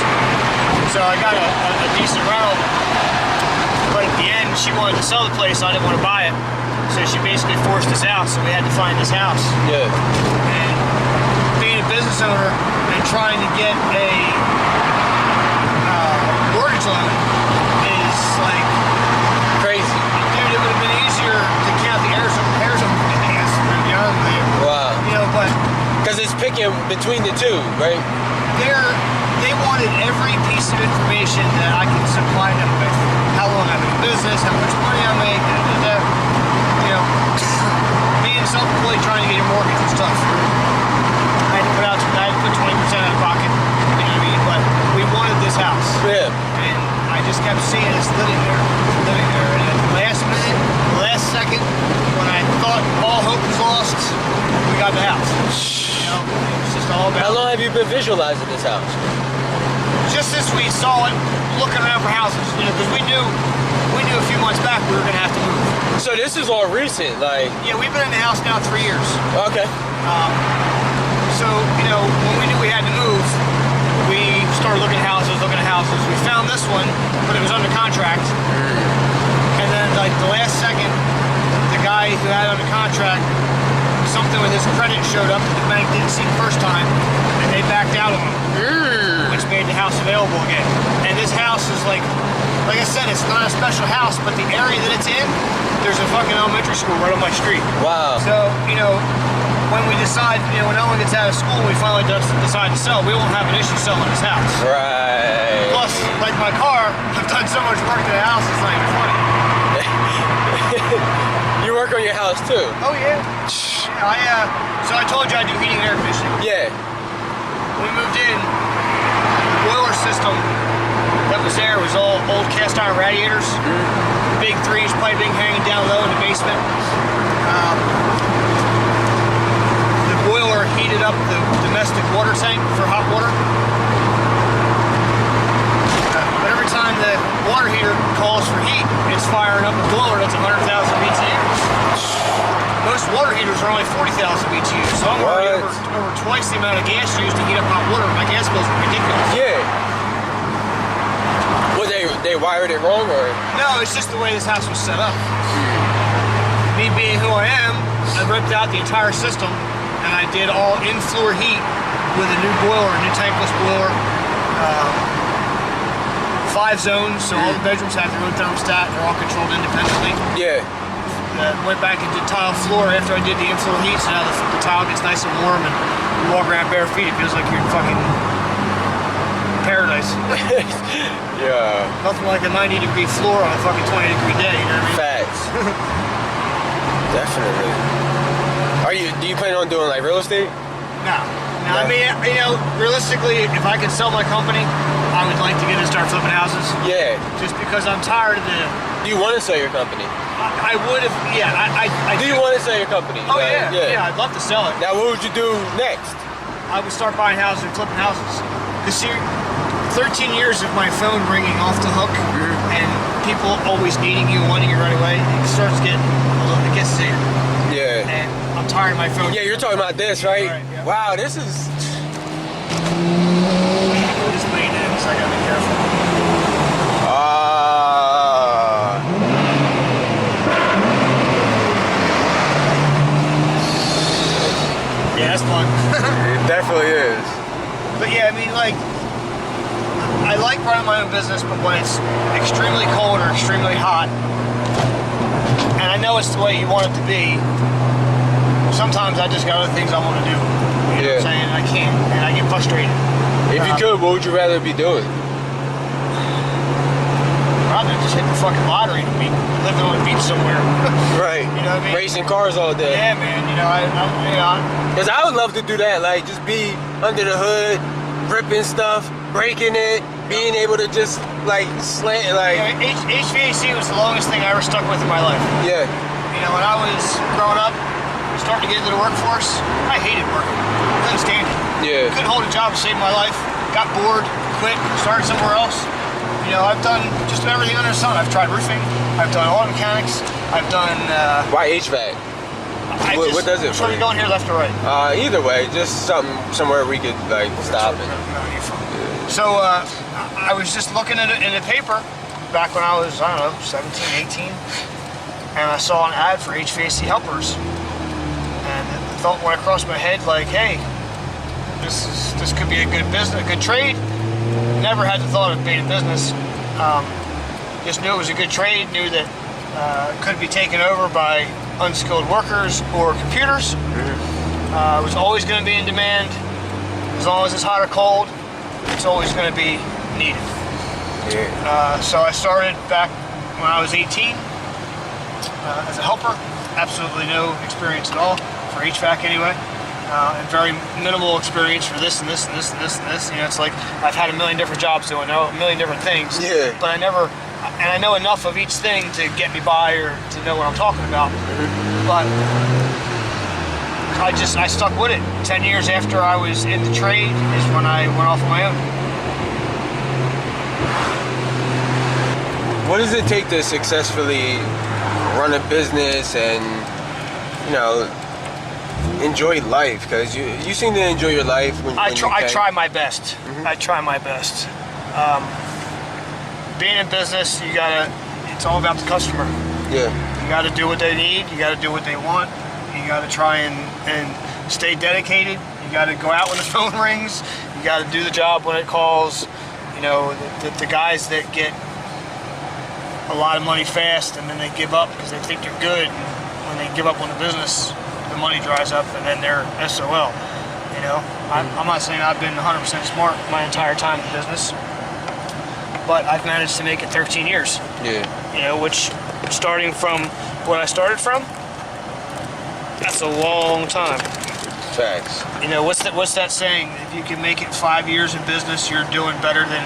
So I got a decent rental. But at the end, she wanted to sell the place, so I didn't want to buy it. So she basically forced us out, so we had to find this house. Yeah. And being a business owner and trying to get a mortgage loan is like crazy. Dude, it would have been easier to count the hairs on my ass, to be honest with you. Wow. You know, but because it's picking between the two, right? They wanted every piece of information that I could supply them with. How long I've been in business, how much money I make, you know, being self-employed trying to get a mortgage was tough. I had to put 20% out of pocket, you know what I mean? But we wanted this house. Yeah. And I just kept seeing us living there. And at the last minute, the last second, when I thought all hope was lost, we got the house. You know, it was just all about. How long have you been visualizing this house? Just since we saw it, looking around for houses, you know, because we knew a few months back we were gonna have to move. So this is all recent, like. Yeah, we've been in the house now 3 years. Okay. So you know, when we knew we had to move, we started looking at houses. We found this one, but it was under contract. And then like the last second, the guy guy who had under contract, something with his credit showed up that the bank didn't see the first time, and they backed out on him, which made the house available again. And this house is like I said, it's not a special house, but the area that it's in, there's a fucking elementary school right on my street. Wow. So, you know, when we decide, you know, when Owen gets out of school, we finally decide to sell, we won't have an issue selling this house. Right. Plus, like my car, I've done so much work to the house, it's not even funny. You work on your house too? Oh yeah. So I told you I do heating and air conditioning. Yeah. When we moved in, the boiler system that was there was all old cast iron radiators, big 3-inch piping hanging down low in the basement. The boiler heated up the domestic water tank for hot water. But every time the water heater calls for heat, it's firing up a boiler that's 100,000 BTUs. Most water heaters are only 40,000 BTUs, so I'm already over twice the amount of gas used to heat up hot water. My gas bills are ridiculous. Yeah. Well, they wired it wrong, or? No, it's just the way this house was set up. Me being who I am, I ripped out the entire system, and I did all in-floor heat with a new boiler, a new tankless boiler. 5 zones, so all the bedrooms have their own thermostat. They're all controlled independently. Yeah. Went back and did tile floor after I did the in-floor heat, so now the tile gets nice and warm, and you walk around bare feet, it feels like you're in fucking paradise. Yeah. Nothing like a 90-degree floor on a fucking 20-degree day, you know what I mean? Facts. Definitely. Do you plan on doing like real estate? No. I mean, you know, realistically, if I could sell my company, I would like to get in and start flipping houses. Yeah. Just because I'm tired of the... Do you want to sell your company? I would have, yeah. I do. You want to sell your company? Oh, yeah. Yeah, I'd love to sell it. Now, what would you do next? I would start buying houses and flipping houses. Because see, 13 years of my phone ringing off the hook and people always needing you and wanting you right away, it starts getting a little, it gets to you. Yeah. And I'm tired of my phone. Yeah, you're talking about this, right? Yeah. Wow, this is... This maintenance, I gotta be careful. Yeah, that's fun. It definitely is. But yeah, I mean, like, I like running my own business, but when it's extremely cold or extremely hot, and I know it's the way you want it to be, sometimes I just got other things I want to do. You know what I'm saying? I can't, and I get frustrated. If you could, what would you rather be doing? Rather just hit the fucking lottery and be living on a beach somewhere. Right. You know what I mean? Racing cars all day. Yeah, man. You know, Because I would love to do that, like just be under the hood, ripping stuff, breaking it, being able to just like slant, like. Yeah, HVAC was the longest thing I ever stuck with in my life. Yeah. You know, when I was growing up, starting to get into the workforce, I hated working. I couldn't stand it. Yeah. Couldn't hold a job to save my life. Got bored, quit, started somewhere else. You know, I've done just about everything under the sun. I've tried roofing. I've done auto mechanics. I've done. Why HVAC? What does it? So we going here left or right? Either way, just somewhere we could like stop it. So I was just looking at it in the paper back when I was, I don't know, 17, 18, and I saw an ad for HVAC helpers, and the thought went across my head like, hey, this could be a good business, a good trade. Never had the thought of being a business. Just knew it was a good trade. Knew that it could be taken over by unskilled workers or computers. It was always going to be in demand. As long as it's hot or cold, it's always going to be needed. So I started back when I was 18 as a helper. Absolutely no experience at all for HVAC anyway. And very minimal experience for this and this and this and this and this. You know, it's like I've had a million different jobs doing a million different things. Yeah. But I never, and I know enough of each thing to get me by or to know what I'm talking about. But I stuck with it. 10 years after I was in the trade is when I went off on my own. What does it take to successfully run a business and, you know, enjoy life? Because you seem to enjoy your life when I you try my best. I try my best. Being in business, it's all about the customer. Yeah. You got to do what they need. You got to do what they want. You got to try and stay dedicated. You got to go out when the phone rings. You got to do the job when it calls. You know, the guys that get a lot of money fast and then they give up because they think they're good. And when they give up on the business, the money dries up and then they're SOL. You know, I'm not saying I've been 100% smart my entire time in business, but I've managed to make it 13 years. Yeah. You know, which starting from what I started from, that's a long time. Facts. You know, what's that saying? If you can make it 5 years in business, you're doing better than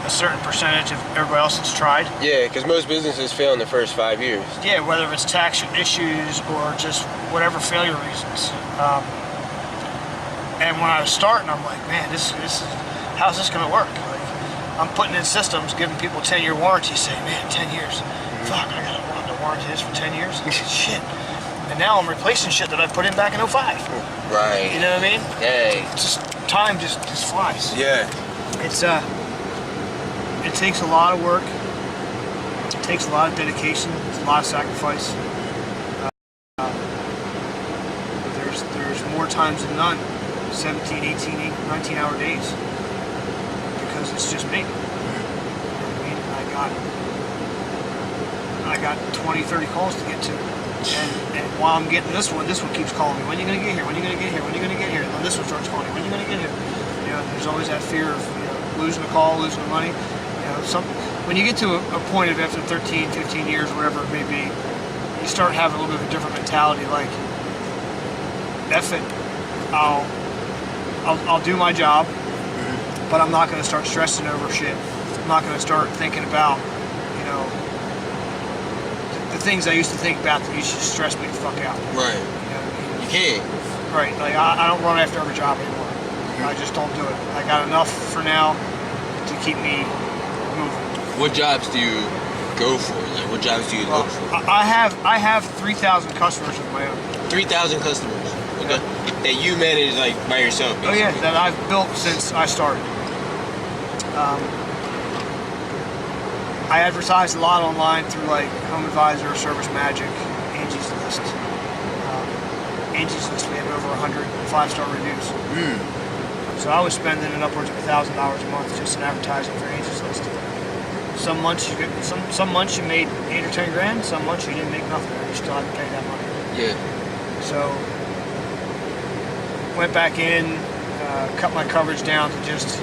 a certain percentage of everybody else that's tried. Yeah, because most businesses fail in the first 5 years. Yeah, whether it's tax issues or just whatever failure reasons. And when I was starting, I'm like, man, this is how's this gonna work? Like, I'm putting in systems, giving people 10-year warranties, saying, man, 10 years. Fuck, I gotta want to warranty this for 10 years? Shit. And now I'm replacing shit that I put in back in 05. Right. You know what I mean? Hey. Just time just flies. Yeah. It's it takes a lot of work. It takes a lot of dedication. It's a lot of sacrifice. There's more times than none. 17, 18, 19-hour days. Because it's just me. You know what I mean? I got 20, 30 calls to get to. And while I'm getting this one keeps calling me. When are you going to get here? When are you going to get here? When are you going to get here? And then this one starts calling me. When are you going to get here? You know, there's always that fear of, you know, losing the call, losing the money. You know, when you get to a point of after 13, 15 years, whatever it may be, you start having a little bit of a different mentality. Like, F it. I'll do my job, but I'm not going to start stressing over shit. I'm not going to start thinking about, you know, the things I used to think about that used to stress me the fuck out. Right. You know what I mean? You can't. Right. Like, I don't run after every job anymore. I just don't do it. I got enough for now to keep me moving. What jobs do you go for? Like, what jobs do you look for? I have 3,000 customers of my own. 3,000 customers. Okay. That you manage, like, by yourself, basically. Oh yeah, that I've built since I started. I advertise a lot online through, like, Home Advisor, Service Magic, Angie's List. Angie's List, we have over 100 5-star reviews. So I was spending upwards of $1,000 a month just in advertising for Angie's List. Some months you get, some months you made 8 or 10 grand. Some months you didn't make nothing. You still had to pay that money. Yeah. So went back in, cut my coverage down to just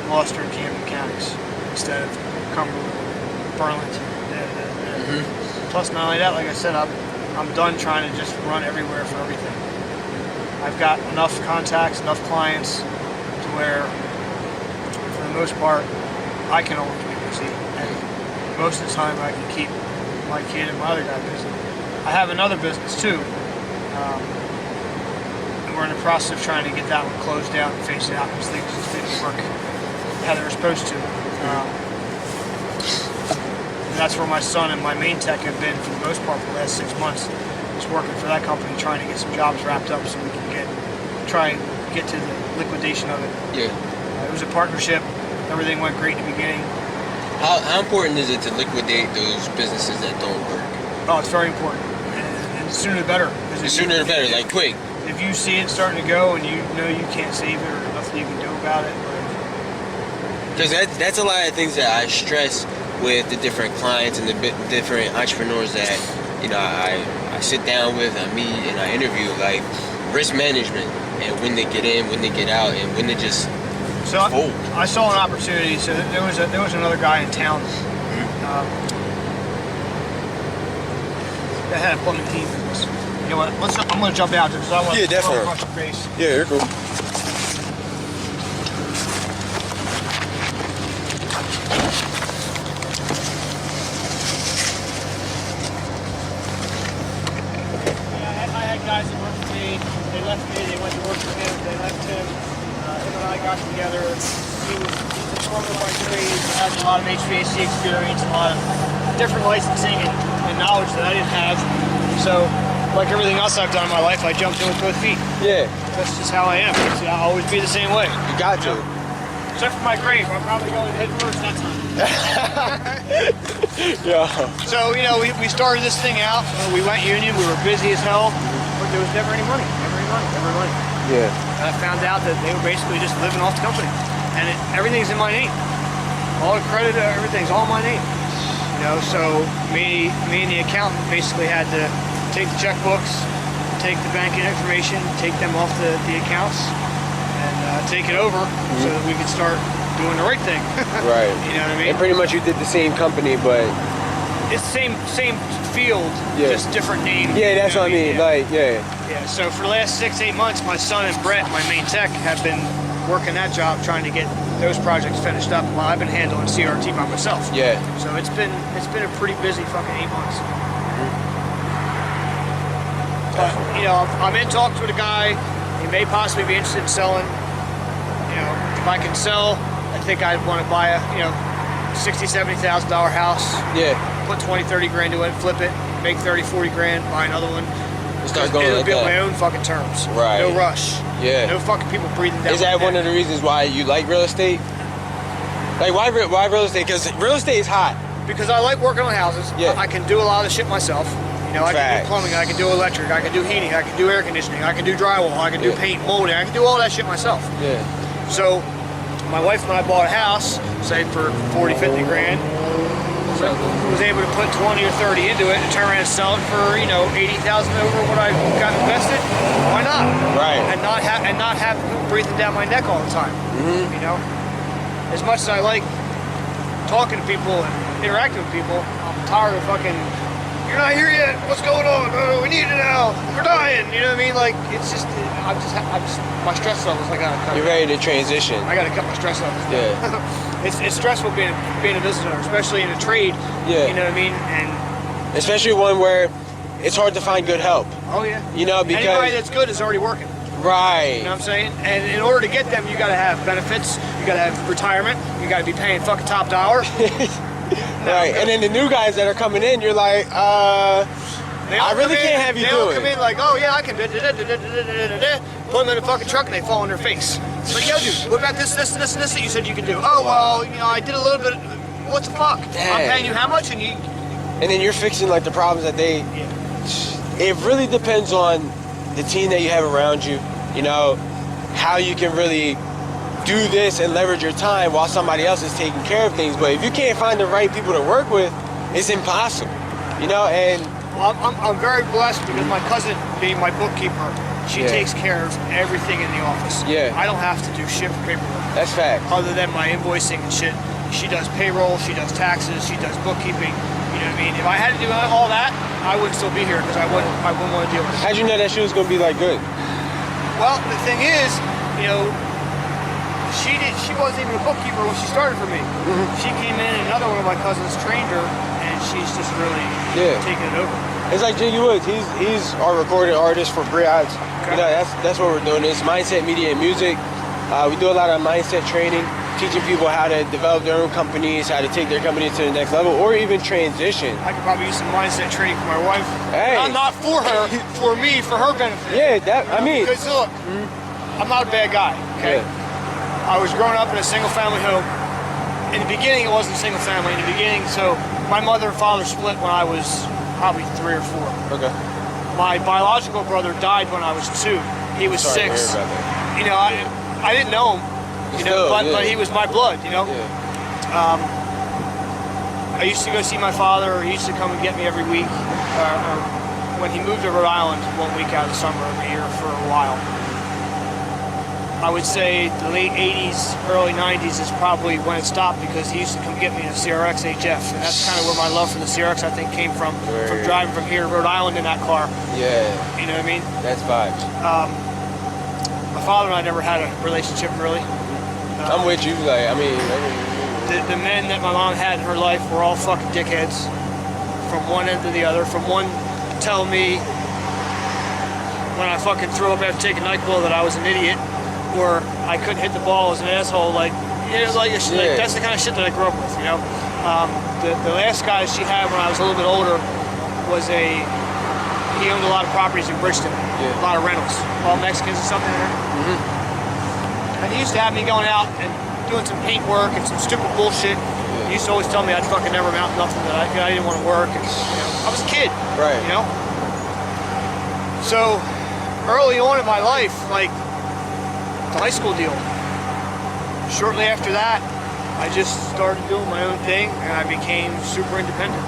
Gloucester and Camden counties instead of Cumberland, Burlington. Plus, not only that, like I said, I'm done trying to just run everywhere for everything. I've got enough contacts, enough clients to where, for the most part, I can always be busy. And most of the time, I can keep my kid and my other guy busy. I have another business too. We're in the process of trying to get that one closed down and phase it out because things just didn't work how they were supposed to. And that's where my son and my main tech have been for the most part for the last 6 months. Just working for that company, trying to get some jobs wrapped up so we can try and get to the liquidation of it. Yeah. It was a partnership. Everything went great in the beginning. How important is it to liquidate those businesses that don't work? Oh, it's very important. And the sooner the better. The sooner the better, like quick. If you see it starting to go and you know you can't save it or nothing you can do about it, because that's a lot of things that I stress with the different clients and the different entrepreneurs that, you know, I sit down with, I meet, and I interview, like risk management and when they get in, when they get out, and when they just fold. I saw an opportunity. So there was another guy in town that had a plumbing team business. You know what? I'm going to jump out there because I want to touch your face. Yeah, you're cool. I had guys that worked for me. They left me. They went to work for him. They left him. Him and I got together. He's a plumber by trade. Has a lot of HVAC experience, a lot of different licensing and knowledge that I didn't have. So, like everything else I've done in my life, I jumped in with both feet. Yeah. That's just how I am. I'll always be the same way. You got to. Except for my grave, I'm probably going head first that time. Yeah. So, you know, we started this thing out. We went union. We were busy as hell. But there was never any money. Never any money. Yeah. And I found out that they were basically just living off the company. And everything's in my name. All the credit, everything's all my name. You know, so me and the accountant basically had to take the checkbooks, take the banking information, take them off the accounts, and take it over so that we could start doing the right thing. Right. You know what I mean? And pretty much you did the same company, but it's same field, just different name. Yeah, that's what I mean. Yeah. Like, yeah. Yeah. So for the last 6-8 months, my son and Brett, my main tech, have been working that job, trying to get those projects finished up, while I've been handling CRT by myself. Yeah. So it's been a pretty busy fucking 8 months. But you know, I'm in talks with a guy. He may possibly be interested in selling. You know, if I can sell, I think I'd want to buy a $60,000-$70,000 house. Yeah. Put 20-30 grand into it, flip it, make 30-40 grand, buy another one. Start going it'll like be on that. my own fucking terms. Right. No rush. Yeah. No fucking people breathing down. Is that one of the reasons why you like real estate? Like, why real estate? Because real estate is hot. Because I like working on houses. Yeah. I can do a lot of the shit myself. You know, I can do plumbing, I can do electric, I can do heating, I can do air conditioning, I can do drywall, I can do paint, molding, I can do all that shit myself. Yeah. So, my wife and I bought a house, say for 40-50 grand. So was able to put 20 or 30 into it and turn around and sell it for, you know, 80,000 over what I got invested. Why not? Right. And not have people breathing down my neck all the time. You know, as much as I like talking to people and interacting with people, I'm tired of fucking. You're not here yet. What's going on? Oh, we need it now. We're dying. You know what I mean? Like, it's just, I'm just my stress levels. I gotta cut. You're ready to transition. I gotta cut my stress levels. Yeah. It's stressful being a business owner, especially in a trade. Yeah. You know what I mean? And especially one where it's hard to find good help. oh yeah. You know, because anybody that's good is already working. right. You know what I'm saying? And in order to get them, you gotta have benefits. You gotta have retirement. You gotta be paying fucking top dollar. Right. And then the new guys that are coming in, you're like, I really can't have you do it. They all come in like, oh yeah, I can put them in a fucking truck and they fall on their face. It's like, yo, dude, what about this that you said you could do? Oh, well, you know, I did a little bit. What the fuck? Dang. I'm paying you how much? And you. And then you're fixing like the problems that they. It really depends on the team that you have around you. You know, how you can really do this and leverage your time while somebody else is taking care of things. But if you can't find the right people to work with, it's impossible. You know, and well, I'm very blessed because my cousin, being my bookkeeper, she takes care of everything in the office. Yeah. I don't have to do shit for paperwork. That's fact. Other than my invoicing and shit. She does payroll, she does taxes, she does bookkeeping. You know what I mean? If I had to do all that, I wouldn't still be here because I wouldn't want to deal with it. How'd you know that she was gonna be like good? Well, the thing is, you know, she wasn't even a bookkeeper when she started for me. She came in and another one of my cousins trained her, and she's just really taking it over. It's like Jiggy Woods. He's our recording artist for Briods. Okay. You know, that's what we're doing. It's mindset, media, and music. We do a lot of mindset training, teaching people how to develop their own companies, how to take their company to the next level, or even transition. I could probably use some mindset training for my wife. Hey. Not for her, for me, for her benefit. Yeah, I mean. Because look, I'm not a bad guy, okay? I was growing up in a single family home. In the beginning, it wasn't single family. In the beginning, so my mother and father split when I was probably 3 or 4. Okay. My biological brother died when I was 2. He was 6. You know, I didn't know him, you know, but he was my blood, you know. I used to go see my father. He used to come and get me every week. When he moved to Rhode Island 1 week out of the summer every year for a while. I would say the late 80s, early 90s is probably when it stopped because he used to come get me in a CRX HF. And that's kind of where my love for the CRX, I think, came from driving from here to Rhode Island in that car. Yeah. You know what I mean? That's vibes. My father and I never had a relationship, really. I'm with you. Like, I mean the men that my mom had in her life were all fucking dickheads from one end to the other. From one telling me when I fucking threw up after taking NyQuil that I was an idiot. Or I couldn't hit the ball as an asshole, like, you know, like that's the kind of shit that I grew up with, you know. The last guy she had when I was a little bit older was he owned a lot of properties in Bridgeton, a lot of rentals, all Mexicans and something there. And he used to have me going out and doing some paint work and some stupid bullshit. He used to always tell me I'd fucking never amount to nothing, that I didn't want to work. And, I was a kid, Right. So early on in my life, like the high school deal. Shortly after that, I just started doing my own thing, and I became super independent.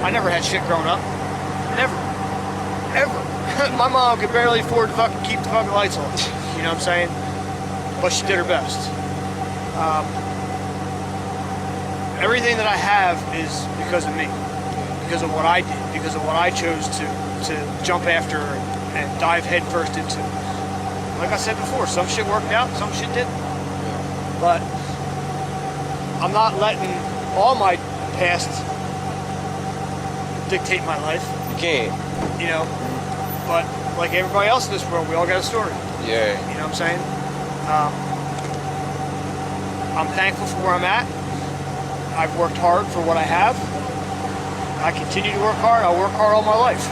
I never had shit growing up. Never. Ever. My mom could barely afford to fucking keep the fucking lights on. You know what I'm saying? But she did her best. Everything that I have is because of me. Because of what I did. Because of what I chose to jump after and dive headfirst into. Like I said before, some shit worked out, some shit didn't. But I'm not letting all my past dictate my life. You can't. But like everybody else in this world, we all got a story. Yeah. You know what I'm saying? I'm thankful for where I'm at. I've worked hard for what I have. I continue to work hard. I'll work hard all my life.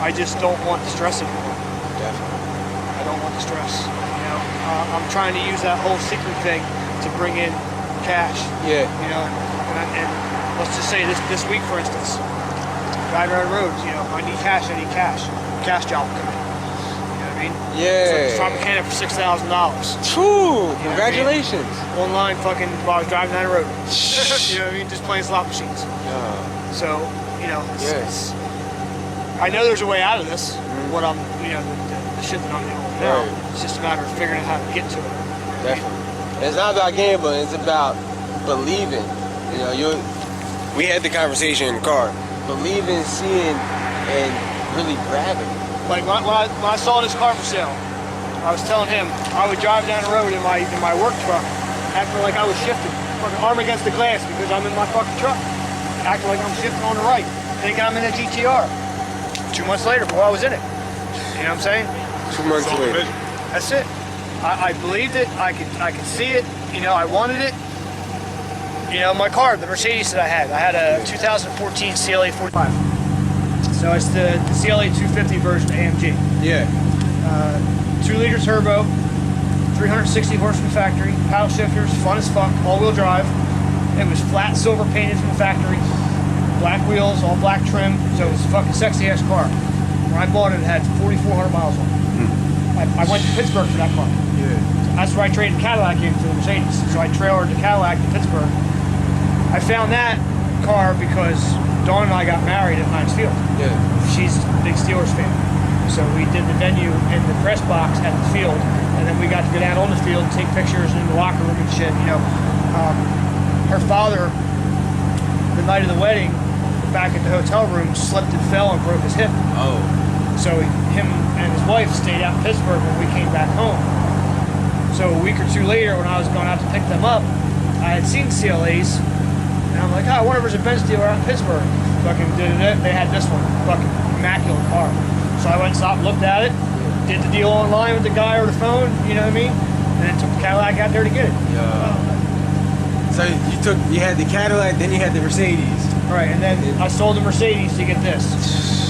I just don't want the stress anymore. Definitely. I don't want the stress. I'm trying to use that whole secret thing to bring in cash. Yeah. And let's just say this week, for instance, driving around roads, I need cash. Cash job will come in. You know what I mean? Yeah. So I'm a mechanic for $6,000. True. Congratulations. Online fucking while I was driving down the road. You know what I mean? Just playing slot machines. Yeah. So, Yes. I know there's a way out of this. What I'm, the shit that I'm doing now. Right. It's just a matter of figuring out how to get to it. Definitely. It's not about gambling. It's about believing. We had the conversation in the car. Believing, seeing, and really grabbing. Like when I saw this car for sale, I was telling him I would drive down the road in my work truck, acting like I was shifting, fucking arm against the glass because I'm in my fucking truck, acting like I'm shifting on the right, thinking I'm in a GTR. 2 months later, boy, I was in it. You know what I'm saying? 2 months later. That's it. I believed it. I could see it. I wanted it. My car, the Mercedes that I had a 2014 CLA 45. So it's the CLA 250 version AMG. Yeah. 2-liter turbo, 360 horse from the factory, paddle shifters, fun as fuck, all-wheel drive. It was flat silver painted from the factory, black wheels, all black trim. So it was a fucking sexy ass car. When I bought it, it had 4,400 miles on it. I went to Pittsburgh for that car. Yeah. That's where I traded the Cadillac in for the Mercedes. So I trailered the Cadillac to Pittsburgh. I found that car because Dawn and I got married at Heinz Field. Yeah. She's a big Steelers fan. So we did the venue in the press box at the field, and then we got to go down on the field and take pictures in the locker room and shit. Her father, the night of the wedding, back at the hotel room, slipped and fell and broke his hip. Oh. So him and his wife stayed out in Pittsburgh when we came back home. So a week or two later, when I was going out to pick them up, I had seen CLAs, and I'm like, I wonder if there's a Benz dealer out in Pittsburgh. Fucking did it. They had this one, fucking immaculate car. So I went and stopped, looked at it, did the deal online with the guy over the phone, you know what I mean? And then took the Cadillac out there to get it. So you had the Cadillac, then you had the Mercedes. Right, and then I sold the Mercedes to get this.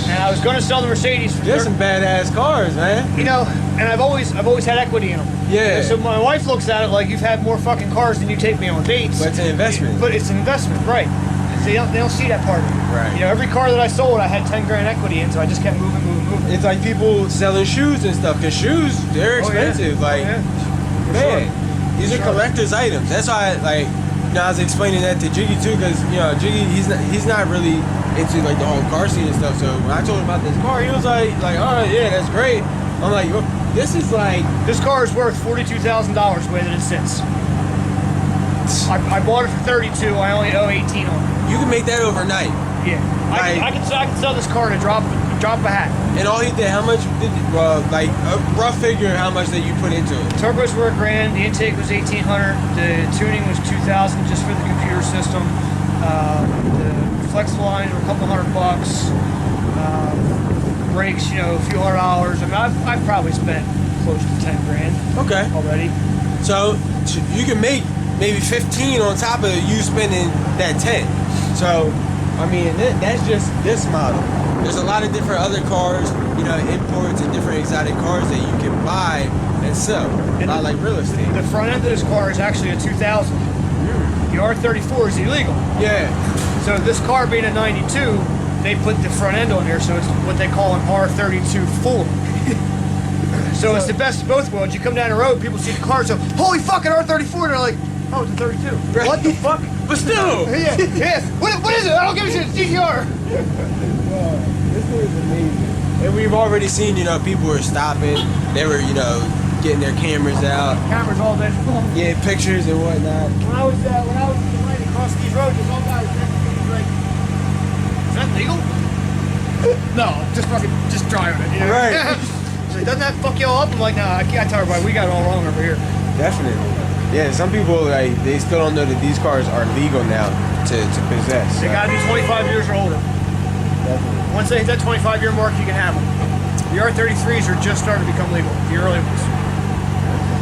And I was going to sell the Mercedes for There's some badass cars, man. And I've always had equity in them. Yeah. So my wife looks at it like you've had more fucking cars than you take me on dates. But it's an investment. But it's an investment, right? They don't see that part of it. Right. Every car that I sold, I had 10 grand equity in, so I just kept moving. It's like people selling shoes and stuff, because shoes, they're expensive. Man, these are collector's items. That's why, I was explaining that to Jiggy too, because Jiggy, he's not really into the whole car scene and stuff. So when I told him about this car, he was like, oh yeah, that's great. I'm like, this car is worth $42,000 the way that it sits. I bought it for 32. I only owe 18 on it. You can make that overnight. Yeah, I can sell this car to drop a hat. And all he did, how much did a rough figure how much that you put into it? Turbos were $1,000. The intake was $1,800. The tuning was $2,000 just for the computer system. The flex lines were a couple $100. Brakes, a few $100. I mean, I've probably spent close to 10 grand. Okay. Already. So you can make maybe 15 on top of you spending that 10. So, I mean, that's just this model. There's a lot of different other cars, imports and different exotic cars that you can buy and sell. A lot like real estate. The front end of this car is actually a 2000. The R34 is illegal. Yeah. So this car being a 92, they put the front end on there, so it's what they call an R32 full. So it's the best of both worlds. You come down the road, people see the car, so holy fucking R34, and they're like, oh, it's a 32. Right. What the fuck? But still. Yeah. What is it? I don't give a shit. It's GTR. This thing is amazing. And we've already seen, you know, people were stopping. They were, you know, getting their cameras out. Cameras all day. Yeah, pictures and whatnot. When I was riding across these roads, there's all guys like, is that legal? No, just driving it. You know? Right. So doesn't that fuck y'all up? I'm like, nah, I can't tell everybody we got it all wrong over here. Definitely. Yeah, some people, like, they still don't know that these cars are legal now to possess. They gotta be 25 years or older. Definitely. Once they hit that 25-year mark, you can have them. The R33s are just starting to become legal, the early ones.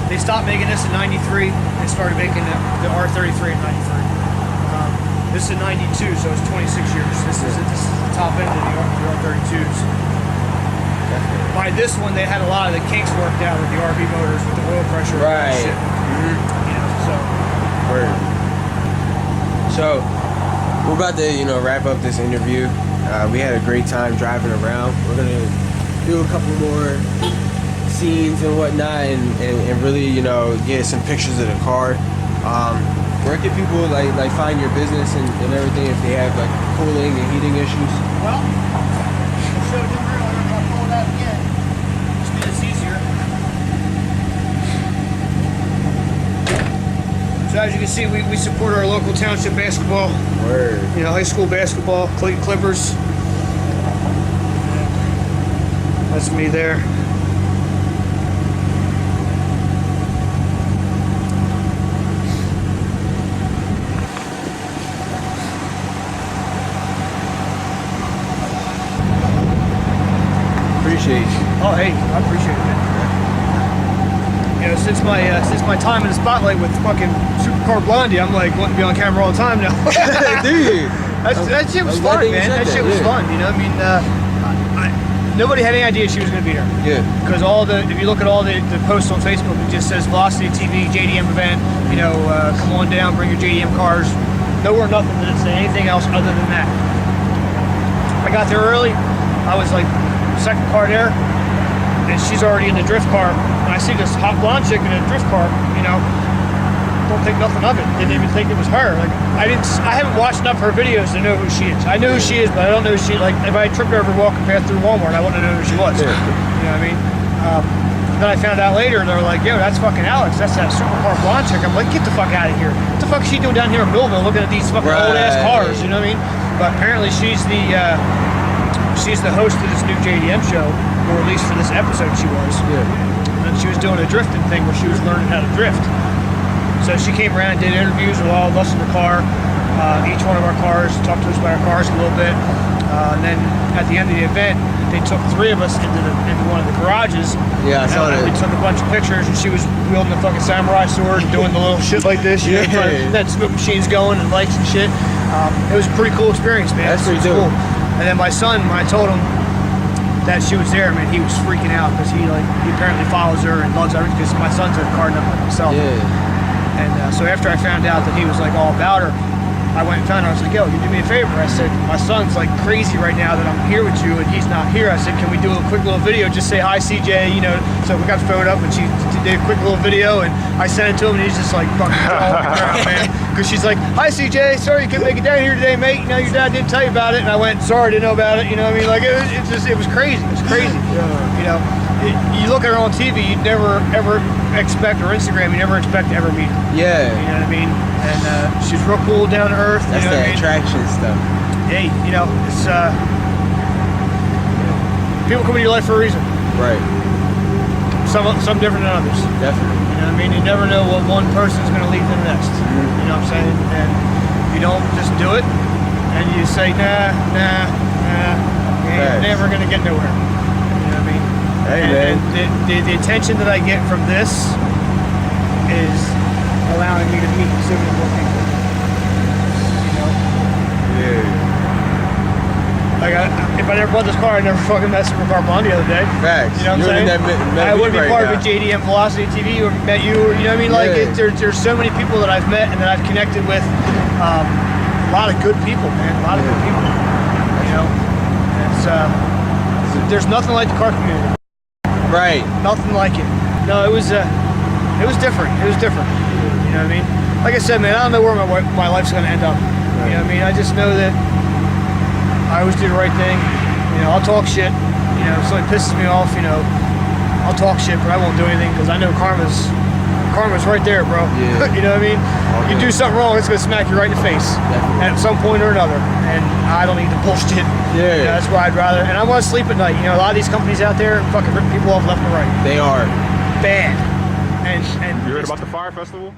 They stopped making this in 93 and started making the R33 in 93. This is a 92, so it's 26 years. This is the top end of the R32s. By this one, they had a lot of the kinks worked out with the RV motors, with the oil pressure, Right. and shit. You know, so. Word. So, we're about to, you know, wrap up this interview. We had a great time driving around. We're gonna do a couple more scenes and whatnot, and really, you know, get some pictures of the car. Where can people like find your business and everything if they have like cooling and heating issues? Well, I'll show them earlier, but I'll pull that again. Just means it's easier. So as you can see, we support our local township basketball. Word. You know, high school basketball, Clayton Clippers. That's me there. Appreciate you. Oh, hey, I appreciate it. You know, since my time in the spotlight with fucking Supercar Blondie, I'm like wanting to be on camera all the time now. Dude, that shit was fun, man. That shit was fun. You know, I mean, nobody had any idea she was going to be there. Yeah. Because if you look at all the posts on Facebook, it just says Velocity TV JDM event. You know, come on down, bring your JDM cars. Nowhere, nothing that say anything else other than that. I got there early. I was like second car there, and she's already in the drift car. And I see this hot blonde chick in a drift car. You know, don't think nothing of it. Didn't even think it was her. Like I haven't watched enough of her videos to know who she is. I know who she is, but I don't know who she. Like if I tripped her over walking past through Walmart, I wouldn't know who she was. Yeah. You know what I mean? Then I found out later, and they were like, "Yo, that's fucking Alex. That's that Supercar blonde chick." I'm like, "Get the fuck out of here! What the fuck is she doing down here in Millville, looking at these fucking old ass cars?" You know what I mean? But apparently, she's the host of this new JDM show, or at least for this episode, she was. Yeah. And she was doing a drifting thing where she was learning how to drift. So she came around and did interviews with all of us in the car, each one of our cars, talked to us about our cars a little bit. And then at the end of the event, they took three of us into one of the garages. Yeah, I saw that. We took a bunch of pictures, and she was wielding the fucking samurai sword and doing the little shit like this. You know, that smoke machines going and lights and shit. It was a pretty cool experience, man. That's pretty cool. dope. And then my son, when I told him that she was there, man, he was freaking out because he apparently follows her and loves everything. Because my son's a car nut like myself. Yeah. And so after I found out that he was like all about her, I went and found her. I was like, "Yo, you do me a favor." I said, "My son's like crazy right now that I'm here with you and he's not here." I said, "Can we do a quick little video? Just say hi, CJ." You know. So we got the phone up and she did a quick little video, and I sent it to him, and he's just like fucking all around, man. Because she's like, "Hi, CJ. Sorry you couldn't make it down here today, mate. You know your dad didn't tell you about it." And I went, "Sorry, didn't know about it." You know what I mean? Like it was crazy. It was crazy. You know, you look at her on TV, you'd never ever expect, or Instagram, you never expect to ever meet her. Yeah. You know what I mean? And she's real cool, down to earth. That's you know that what I mean? attraction stuff. Hey, you know, it's people come into your life for a reason. Right. Some different than others. Definitely. You know what I mean? You never know what one person's going to lead to the next. You know what I'm saying? And you don't just do it, and you say, nah, you're never going to get nowhere. You know what I mean? Hey, and man. the attention that I get from this is allowing me to meet so many more people. You know? Yeah. Like, if I never bought this car, I'd never fucking messed with Carbon the other day. Facts. You know what I'm saying? I wouldn't be part of a JDM Velocity TV or met you, or, you know what I mean? Like, there's so many people that I've met and that I've connected with. A lot of good people, man. A lot of good people. You know, it's there's nothing like the car community. Right. Nothing like it. No, it was different. It was different. You know what I mean? Like I said, man, I don't know where my life's gonna end up. You know what I mean? I just know that I always do the right thing. You know, I'll talk shit. You know, if something pisses me off, you know, I'll talk shit, but I won't do anything because I know karma's right there, bro. Yeah. You know what I mean? You do something wrong, it's gonna smack you right in the face. Definitely. At some point or another. And I don't need to bullshit. Yeah. You know, that's why I'd rather. And I want to sleep at night. You know, a lot of these companies out there fucking rip people off left and right. They are bad. And you heard about the fire festival?